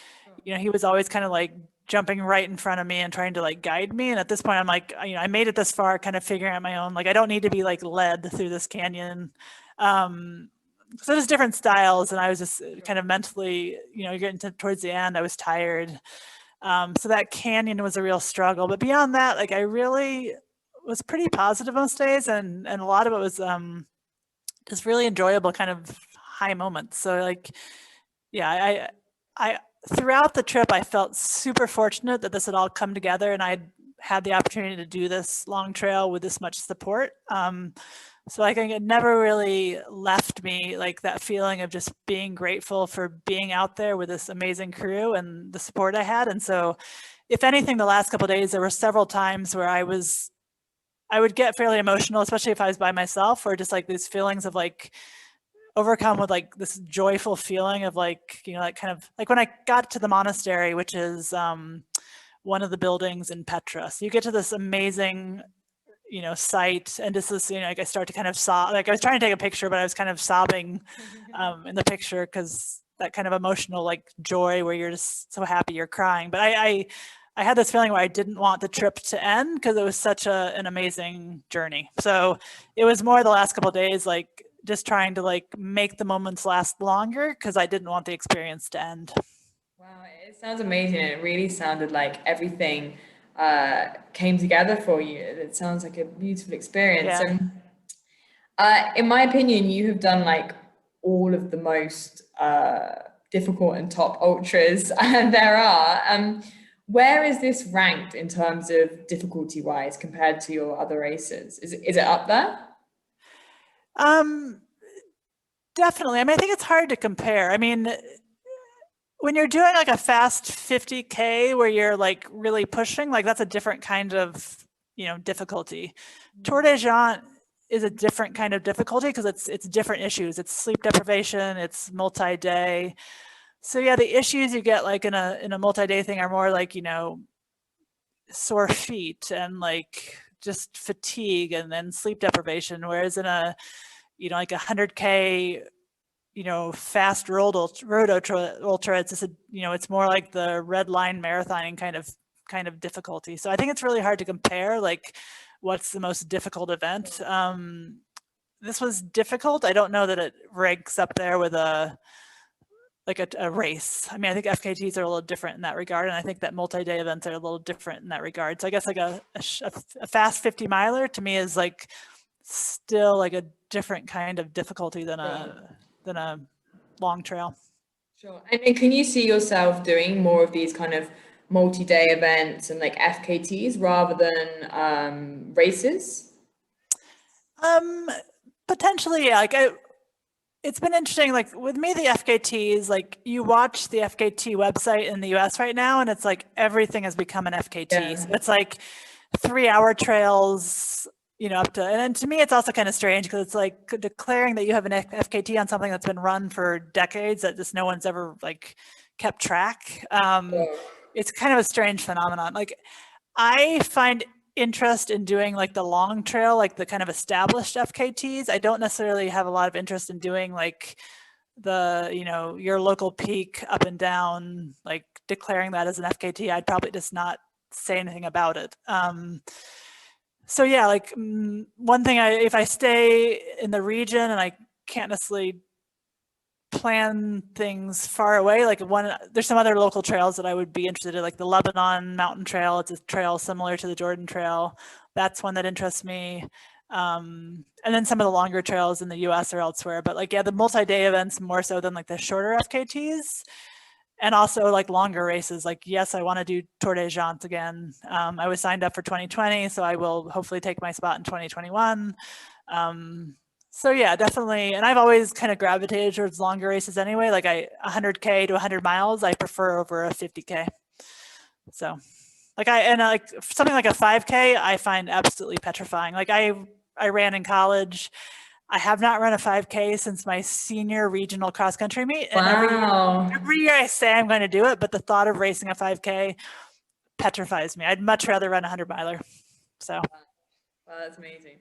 he was always kind of like jumping right in front of me and trying to like guide me. And at this point, I'm like, I made it this far, kind of figuring out my own, like, I don't need to be like led through this canyon. So there's different styles, and I was just kind of mentally, getting towards the end, I was tired. So that canyon was a real struggle. But beyond that, like, I really was pretty positive most days, and a lot of it was just really enjoyable kind of high moments. So like, yeah, I throughout the trip, I felt super fortunate that this had all come together, and I had the opportunity to do this long trail with this much support. So I think it never really left me, like that feeling of just being grateful for being out there with this amazing crew and the support I had. And so if anything, the last couple of days, there were several times where I would get fairly emotional, especially if I was by myself, or just like these feelings of like overcome with like this joyful feeling of like, like kind of like when I got to the monastery, which is one of the buildings in Petra. So you get to this amazing site, and just this, like I start to kind of sob, like I was trying to take a picture, but I was kind of sobbing in the picture, because that kind of emotional like joy where you're just so happy you're crying. But I had this feeling where I didn't want the trip to end, because it was such an amazing journey. So it was more the last couple of days, like just trying to like make the moments last longer, because I didn't want the experience to end. Wow, it sounds amazing. It really sounded like everything came together for you. It sounds like a beautiful experience. Yeah. And in my opinion, you have done like all of the most difficult and top ultras there are. Where is this ranked in terms of difficulty wise compared to your other races? Is it up there? Definitely. I mean, I think it's hard to compare. I mean, when you're doing like a fast 50K where you're like really pushing, like that's a different kind of, difficulty. Tour de Géant is a different kind of difficulty, because it's different issues. It's sleep deprivation, it's multi-day. So yeah, the issues you get like in a multi-day thing are more like, sore feet and like just fatigue and then sleep deprivation. Whereas in a, like 100K, fast road ultra, it's just it's more like the red line marathoning kind of difficulty. So I think it's really hard to compare like what's the most difficult event. This was difficult. I don't know that it ranks up there with a race. I mean, I think FKTs are a little different in that regard, and I think that multi-day events are a little different in that regard. So I guess like a fast 50 miler to me is like still like a different kind of difficulty than a long trail. Sure. And can you see yourself doing more of these kind of multi-day events and like FKTs rather than races? Potentially, yeah. Like it's been interesting. Like with me, the FKTs, like you watch the FKT website in the US right now, and it's like everything has become an FKT. Yeah. So it's like 3-hour trails, up to, and to me, it's also kind of strange, because it's like declaring that you have an FKT on something that's been run for decades that just no one's ever like kept track. It's kind of a strange phenomenon. Like I find interest in doing like the long trail, like the kind of established FKTs. I don't necessarily have a lot of interest in doing like the, your local peak up and down, like declaring that as an FKT. I'd probably just not say anything about it. So yeah, like one thing, if I stay in the region and I can't necessarily plan things far away, like there's some other local trails that I would be interested in, like the Lebanon Mountain Trail. It's a trail similar to the Jordan Trail. That's one that interests me. And then some of the longer trails in the US or elsewhere. But like, yeah, the multi-day events more so than like the shorter FKTs. And also like longer races. Like, yes, I want to do Tour de Géant again. I was signed up for 2020, so I will hopefully take my spot in 2021. So yeah, definitely. And I've always kind of gravitated towards longer races anyway. Like 100K to 100 miles, I prefer over a 50K. So like like something like a 5K, I find absolutely petrifying. Like I ran in college. I have not run a 5K since my senior regional cross country meet. And every year I say I'm going to do it, but the thought of racing a 5K petrifies me. I'd much rather run a 100 miler. So. Wow, that's amazing.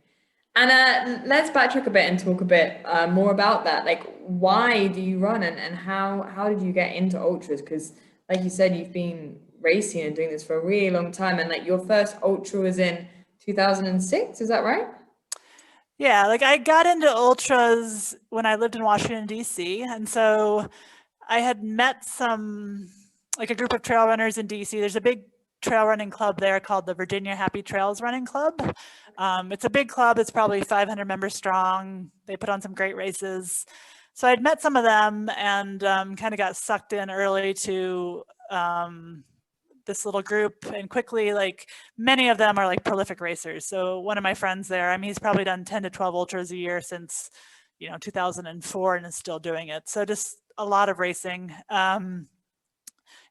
And let's backtrack a bit and talk a bit more about that. Like, why do you run, and how did you get into ultras? Because like you said, you've been racing and doing this for a really long time. And like your first ultra was in 2006, is that right? Yeah, like I got into ultras when I lived in Washington, D.C. And so I had met like a group of trail runners in DC. There's a big trail running club there called the Virginia Happy Trails Running Club. It's a big club. It's probably 500 members strong. They put on some great races. So I'd met some of them and kind of got sucked in early to this little group, and quickly, like many of them are like prolific racers. So one of my friends there, I mean, he's probably done 10 to 12 ultras a year since 2004 and is still doing it. So just a lot of racing. And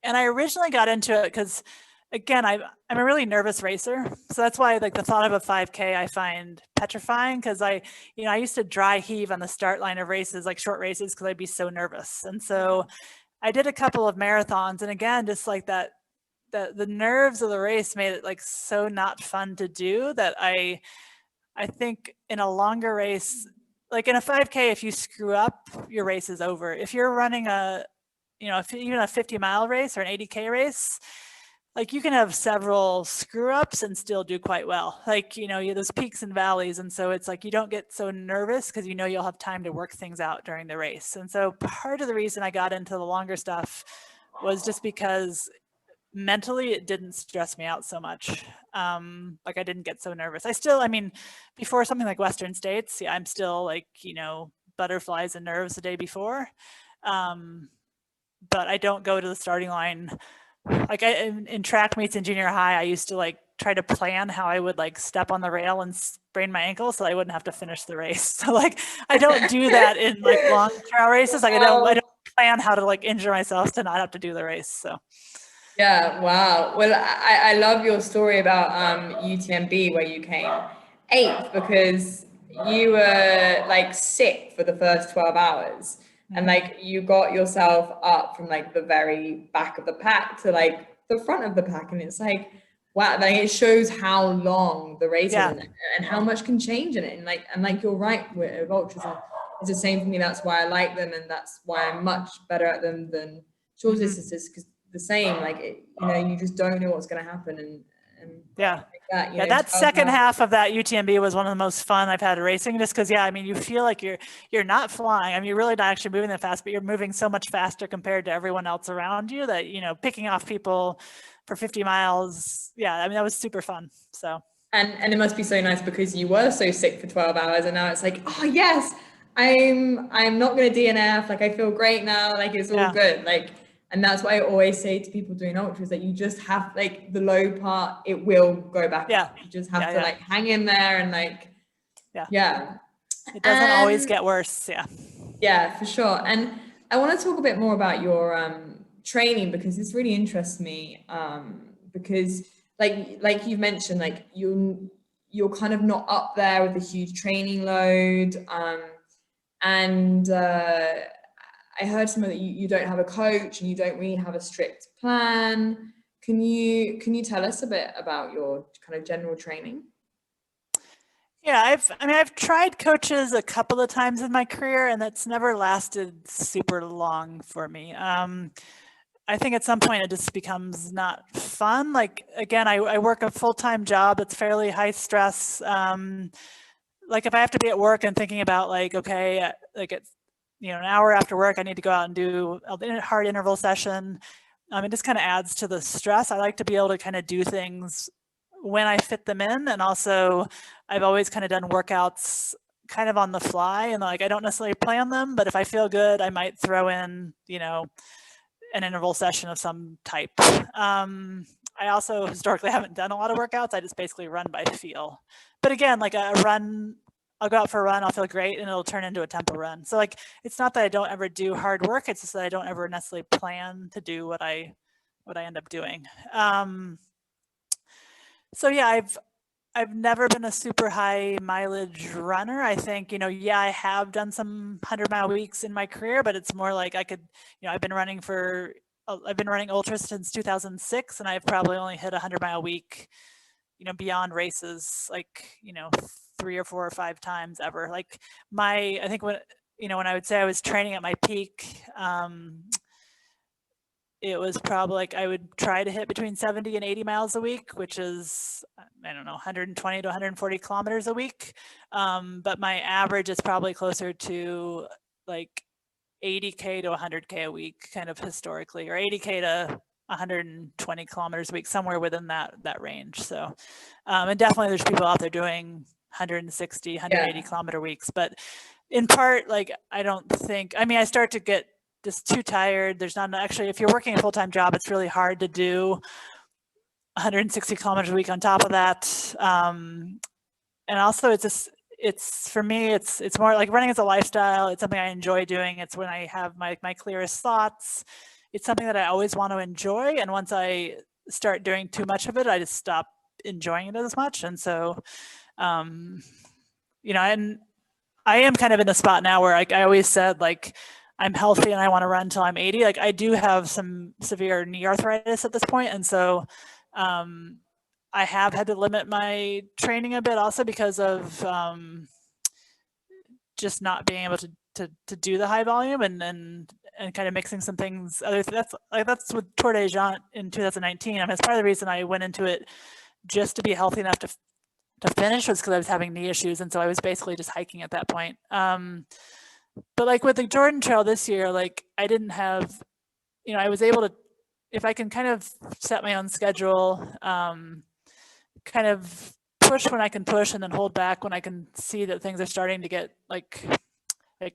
I originally got into it because, again, I'm a really nervous racer. So that's why like the thought of a 5K I find petrifying, because I used to dry heave on the start line of races, like short races, because I'd be so nervous. And so I did a couple of marathons, and again, just like that, the nerves of the race made it like so not fun to do that I think in a longer race, like in a 5K, if you screw up, your race is over. If you're running even a 50-mile race or an 80K race, like you can have several screw ups and still do quite well. Like, there's peaks and valleys. And so it's like, you don't get so nervous because you'll have time to work things out during the race. And so part of the reason I got into the longer stuff was just because mentally it didn't stress me out so much. Like I didn't get so nervous. Before something like Western States, I'm still like, butterflies and nerves the day before. But I don't go to the starting line. Like in track meets in junior high, I used to like try to plan how I would like step on the rail and sprain my ankle so I wouldn't have to finish the race. So like I don't do that in like long trail races. Like I don't plan how to like injure myself to not have to do the race. So yeah, wow. Well, I love your story about UTMB where you came 8th because you were like sick for the first 12 hours. And like you got yourself up from like the very back of the pack to like the front of the pack, and it's like, wow, like it shows how long the race is and how much can change in it. And like you're right with ultras, it's the same for me. That's why I like them, and that's why I'm much better at them than short distances, because the same, like you just don't know what's going to happen, and like that second half of that UTMB was one of the most fun I've had racing, just because you feel like you're not flying. You're really not actually moving that fast, but you're moving so much faster compared to everyone else around you that picking off people for 50 miles. That was super fun. So and it must be so nice because you were so sick for 12 hours, and now it's like, oh yes, I'm not going to DNF, like I feel great now, like it's all good, like. And that's what I always say to people doing ultras, that you just have, like, the low part, it will go back up. You just have to like hang in there and like, it doesn't always get worse. Yeah, for sure. And I want to talk a bit more about your training, because this really interests me, because like you've mentioned, like you're kind of not up there with a huge training load, and I heard somewhere that you don't have a coach and you don't really have a strict plan. Can you tell us a bit about your kind of general training? Yeah, I've tried coaches a couple of times in my career, and that's never lasted super long for me. I think at some point it just becomes not fun. Like, again, I work a full-time job that's fairly high stress. Like if I have to be at work and thinking about like, okay, like it's, an hour after work, I need to go out and do a hard interval session. It just kind of adds to the stress. I like to be able to kind of do things when I fit them in. And also I've always kind of done workouts kind of on the fly, and like, I don't necessarily plan them, but if I feel good, I might throw in, an interval session of some type. I also historically haven't done a lot of workouts. I just basically run by feel. But again, like a run, I'll go out for a run, I'll feel great, and it'll turn into a tempo run. So like, it's not that I don't ever do hard work, it's just that I don't ever necessarily plan to do what I end up doing. So yeah, I've never been a super high mileage runner. I think, I have done some 100-mile weeks in my career, but it's more like I could, I've been running ultras since 2006, and I've probably only hit a 100-mile week, beyond races, like, 3 or 4 or 5 times ever. Like I think when I would say I was training at my peak, it was probably like I would try to hit between 70 and 80 miles a week, which is, I don't know, 120 to 140 kilometers a week. But my average is probably closer to like 80K to 100K a week, kind of historically, or 80K to 120 kilometers a week, somewhere within that range. So, and definitely there's people out there doing 160, 180 kilometer weeks, but in part, like, I don't think, I mean, I start to get just too tired. There's not actually, if you're working a full-time job, it's really hard to do 160 kilometers a week on top of that. And also it's just, for me, it's more like running as a lifestyle. It's something I enjoy doing. It's when I have my clearest thoughts. It's something that I always want to enjoy. And once I start doing too much of it, I just stop enjoying it as much. And so, you know, and I am kind of in a spot now where I always said, like, I'm healthy and I want to run until I'm 80. Like, I do have some severe knee arthritis at this point. And so I have had to limit my training a bit also because of just not being able to do the high volume and kind of mixing some things. That's with Tour de Jean in 2019. I mean, it's part of the reason I went into it just to be healthy enough to finish, was because I was having knee issues. And so I was basically just hiking at that point. But like with the Jordan Trail this year, like I didn't have, you know, I was able to, if I can kind of set my own schedule, kind of push when I can push and then hold back when I can see that things are starting to get like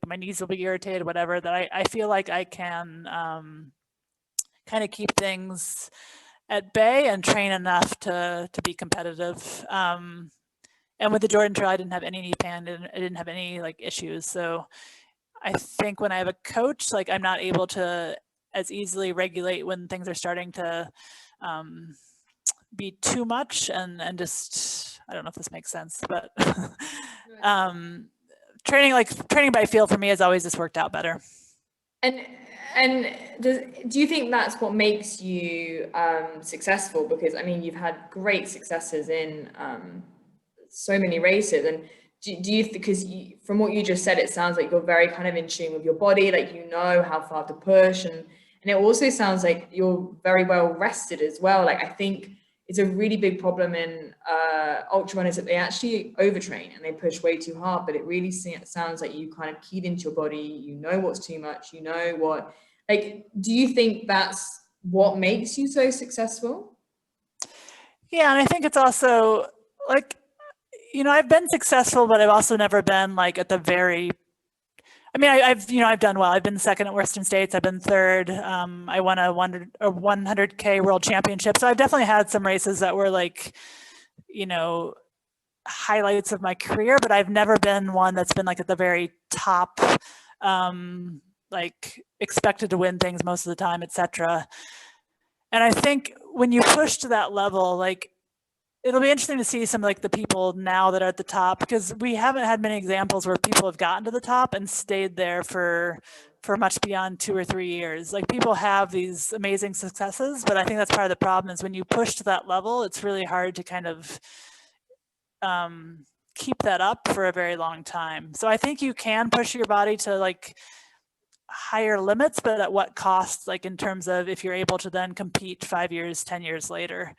my knees will be irritated, whatever, that I feel like I can kind of keep things at bay and train enough to be competitive. And with the Jordan Trail, I didn't have any knee pain, and I didn't have any like issues. So I think when I have a coach, like I'm not able to as easily regulate when things are starting to be too much and just, I don't know if this makes sense, but training by feel for me has always just worked out better. And do you think that's what makes you successful? Because I mean, you've had great successes in so many races, and do you, because from what you just said, it sounds like you're very kind of in tune with your body, like you know how far to push, and it also sounds like you're very well rested as well. Like I think it's a really big problem in ultra runners that they actually overtrain and they push way too hard, but it really sounds like you kind of keyed into your body, you know what's too much, you know what, like, do you think that's what makes you so successful? Yeah, and I think it's also like, you know, I've been successful, but I've also never been like at the very, I mean, I've done well. I've been second at Western States. I've been third. I won a 100K world championship. So I've definitely had some races that were like, you know, highlights of my career, but I've never been one that's been like at the very top, like expected to win things most of the time, etc. And I think when you push to that level, like it'll be interesting to see some like the people now that are at the top, because we haven't had many examples where people have gotten to the top and stayed there for much beyond 2 or 3 years. Like people have these amazing successes, but I think that's part of the problem is when you push to that level, it's really hard to kind of keep that up for a very long time. So I think you can push your body to like higher limits, but at what cost, like in terms of if you're able to then compete 5 years, 10 years later.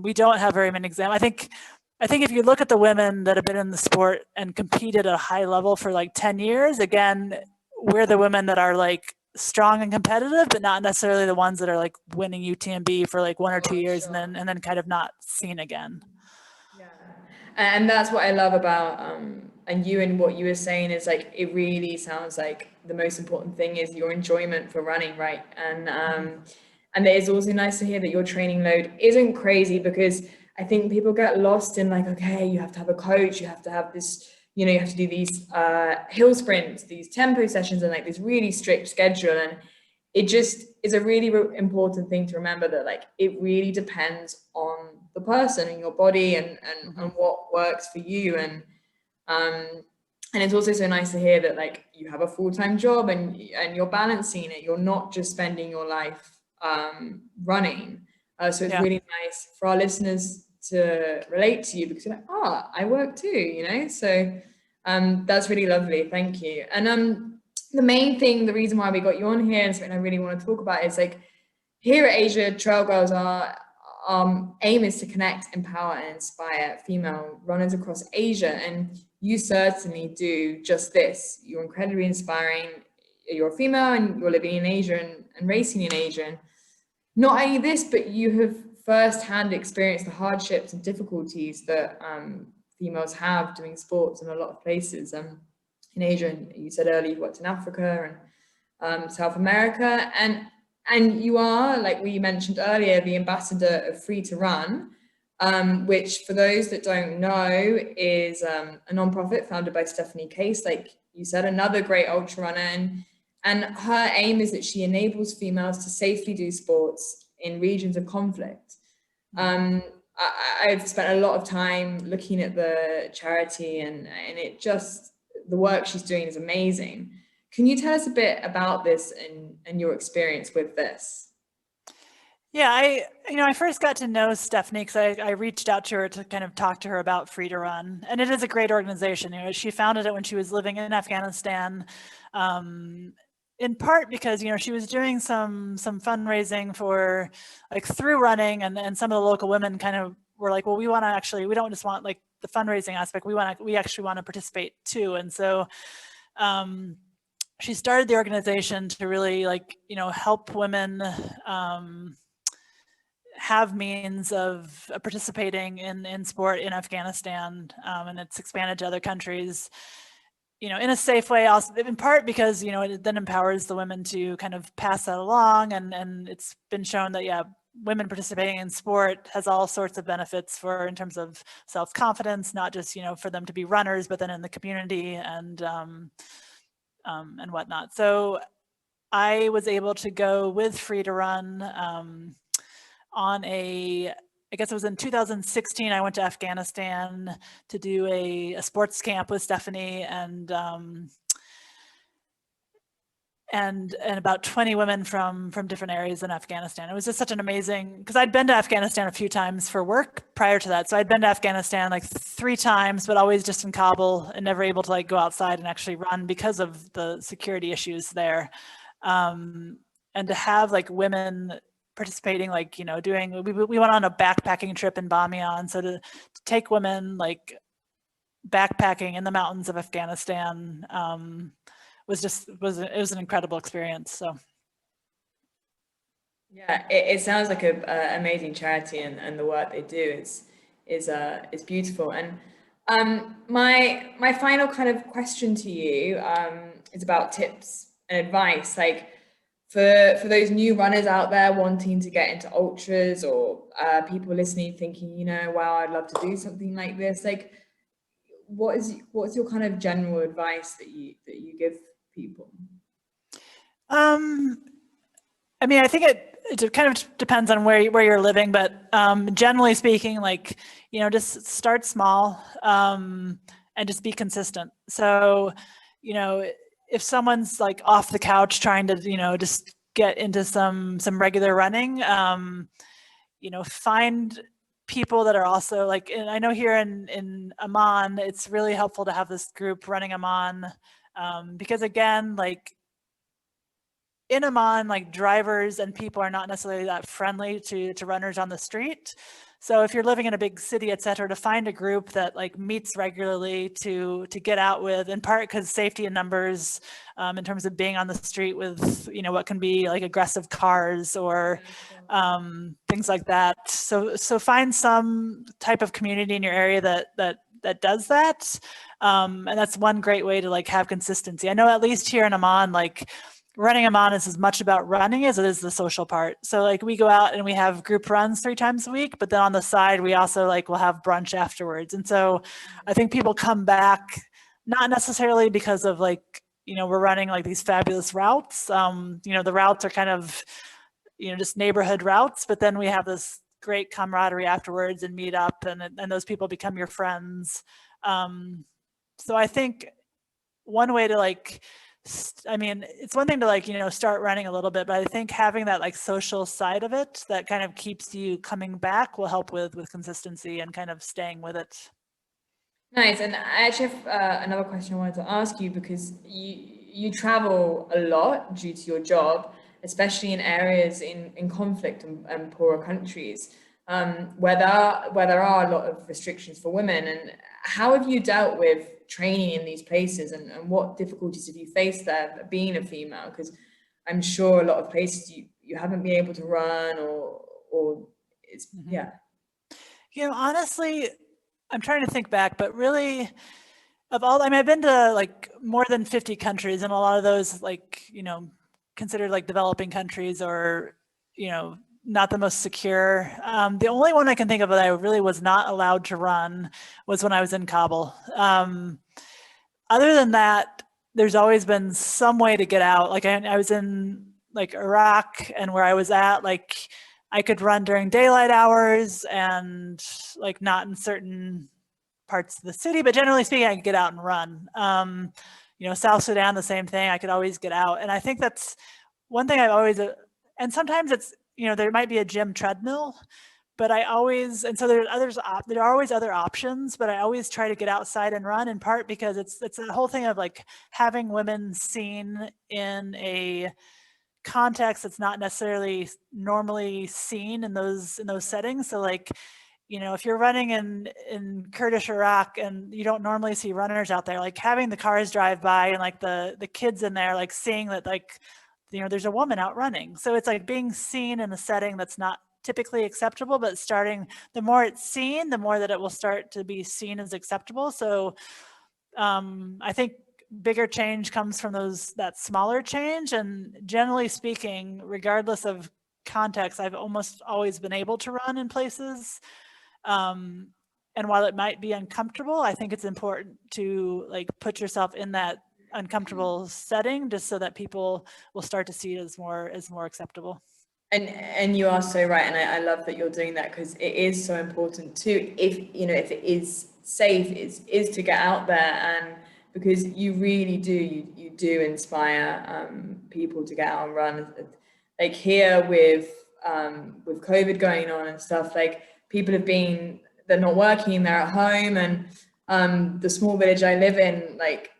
We don't have very many examples. I think if you look at the women that have been in the sport and competed at a high level for like 10 years, again, we're the women that are like strong and competitive, but not necessarily the ones that are like winning UTMB for like 1 or 2 years, sure, and then kind of not seen again. Yeah, and that's what I love about and you, and what you were saying is like it really sounds like the most important thing is your enjoyment for running, right? And it is also nice to hear that your training load isn't crazy, because I think people get lost in like, okay, you have to have a coach, you have to have this, you know, you have to do these hill sprints, these tempo sessions, and like this really strict schedule. And it just is a really important thing to remember that like it really depends on the person and your body and what works for you. And it's also so nice to hear that like you have a full-time job and you're balancing it. You're not just spending your life running. So it's really nice for our listeners to relate to you, because you're like, I work too, you know? So that's really lovely. Thank you. And the main thing, the reason why we got you on here and something I really want to talk about is like here at Asia Trail Girls, our aim is to connect, empower, and inspire female runners across Asia. And you certainly do just this. You're incredibly inspiring. You're a female and you're living in Asia and racing in Asia. And not only this, but you have firsthand experienced the hardships and difficulties that females have doing sports in a lot of places in Asia. And you said earlier you worked in Africa and South America, and you are, like we mentioned earlier, the ambassador of Free to Run, which for those that don't know is a nonprofit founded by Stephanie Case, like you said, another great ultra runner. And her aim is that she enables females to safely do sports in regions of conflict. I've spent a lot of time looking at the charity, and it just, the work she's doing is amazing. Can you tell us a bit about this and your experience with this? Yeah, I first got to know Stephanie because I reached out to her to kind of talk to her about Free to Run, and it is a great organization. She founded it when she was living in Afghanistan, in part because she was doing some fundraising for through running, and some of the local women kind of were like, well, we don't just want like the fundraising aspect, we actually want to participate too. And so she started the organization to really help women have means of participating in sport in Afghanistan, and it's expanded to other countries, in a safe way, also in part because it then empowers the women to kind of pass that along, and it's been shown that women participating in sport has all sorts of benefits in terms of self-confidence, not just for them to be runners, but then in the community and whatnot. So I was able to go with Free to Run on I guess it was in 2016, I went to Afghanistan to do a sports camp with Stephanie and about 20 women from different areas in Afghanistan. It was just such an amazing, because I'd been to Afghanistan a few times for work prior to that. So I'd been to Afghanistan 3 times, but always just in Kabul and never able to go outside and actually run because of the security issues there. And to have women participating, doing, we went on a backpacking trip in Bamiyan. So to take women backpacking in the mountains of Afghanistan it was an incredible experience. So yeah, it sounds like an amazing charity, and the work they do is beautiful. And my final kind of question to you is about tips and advice, for those new runners out there wanting to get into ultras, or people listening thinking, wow, I'd love to do something like this. What's your kind of general advice that you give people? I mean, I think it kind of depends on where you're living, but generally speaking, just start small and just be consistent. So, if someone's off the couch trying to just get into some regular running, find people that are also and I know here in Amman, it's really helpful to have this group running Amman, because again, in Amman, drivers and people are not necessarily that friendly to runners on the street. So if you're living in a big city, et cetera, to find a group that meets regularly to get out with, in part because safety in numbers, in terms of being on the street with, what can be aggressive cars or things like that. So find some type of community in your area that does that. And that's one great way to have consistency. I know at least here in Amman, running Amman is as much about running as it is the social part. So we go out and we have group runs 3 times a week, but then on the side, we also we'll have brunch afterwards. And so I think people come back, not necessarily because of we're running these fabulous routes. The routes are kind of, just neighborhood routes, but then we have this great camaraderie afterwards and meet up, and those people become your friends. So I think one way to I mean, it's one thing to start running a little bit, but I think having that social side of it that kind of keeps you coming back will help with consistency and kind of staying with it. Nice. And I actually have another question I wanted to ask you, because you travel a lot due to your job, especially in areas in conflict and poorer countries, where there are a lot of restrictions for women. And how have you dealt with training in these places, and what difficulties have you faced there being a female? Because I'm sure a lot of places you haven't been able to run, or it's yeah. Honestly, I'm trying to think back, but really, I've been to like more than 50 countries, and a lot of those, like, considered like developing countries, or, not the most secure. The only one I can think of that I really was not allowed to run was when I was in Kabul. Other than that, there's always been some way to get out. Like I was in like Iraq, and where I was at, like I could run during daylight hours and like not in certain parts of the city, but generally speaking, I could get out and run. South Sudan, the same thing. I could always get out. And I think that's one thing I've always, and sometimes it's, there might be a gym treadmill, but so there are always other options, but I always try to get outside and run, in part because it's the whole thing of like having women seen in a context that's not necessarily normally seen in those settings. So like, if you're running in Kurdish Iraq and you don't normally see runners out there, like having the cars drive by and like the kids in there, like seeing that, like, there's a woman out running. So it's like being seen in a setting that's not typically acceptable, but the more it's seen, the more that it will start to be seen as acceptable. So I think bigger change comes from that smaller change. And generally speaking, regardless of context, I've almost always been able to run in places. And while it might be uncomfortable, I think it's important to like put yourself in that uncomfortable setting, just so that people will start to see it as more acceptable. And you are so right, and I love that you're doing that, because it is so important too. If it is safe, is to get out there, and because you really do you do inspire people to get out and run. Like here with COVID going on and stuff, like people they're not working, they're at home, and the small village I live in, like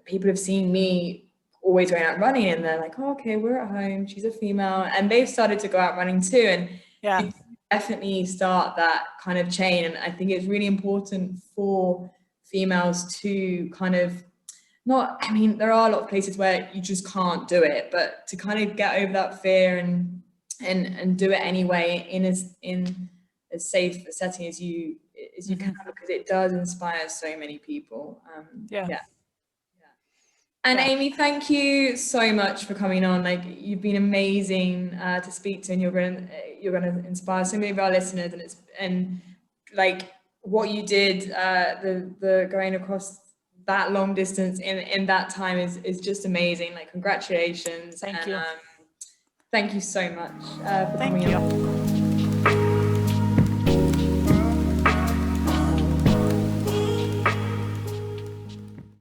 people have seen me always going out running, and they're like, oh, okay, we're at home, she's a female, and they've started to go out running too. And you definitely start that kind of chain. And I think it's really important for females to kind of there are a lot of places where you just can't do it, but to kind of get over that fear and do it anyway in as safe a setting as you can, because it does inspire so many people. And Amy, thank you so much for coming on. Like, you've been amazing to speak to, and you're going to inspire so many of our listeners. And like what you did, the going across that long distance in that time is just amazing. Like, congratulations. Thank you. Thank you so much for coming on.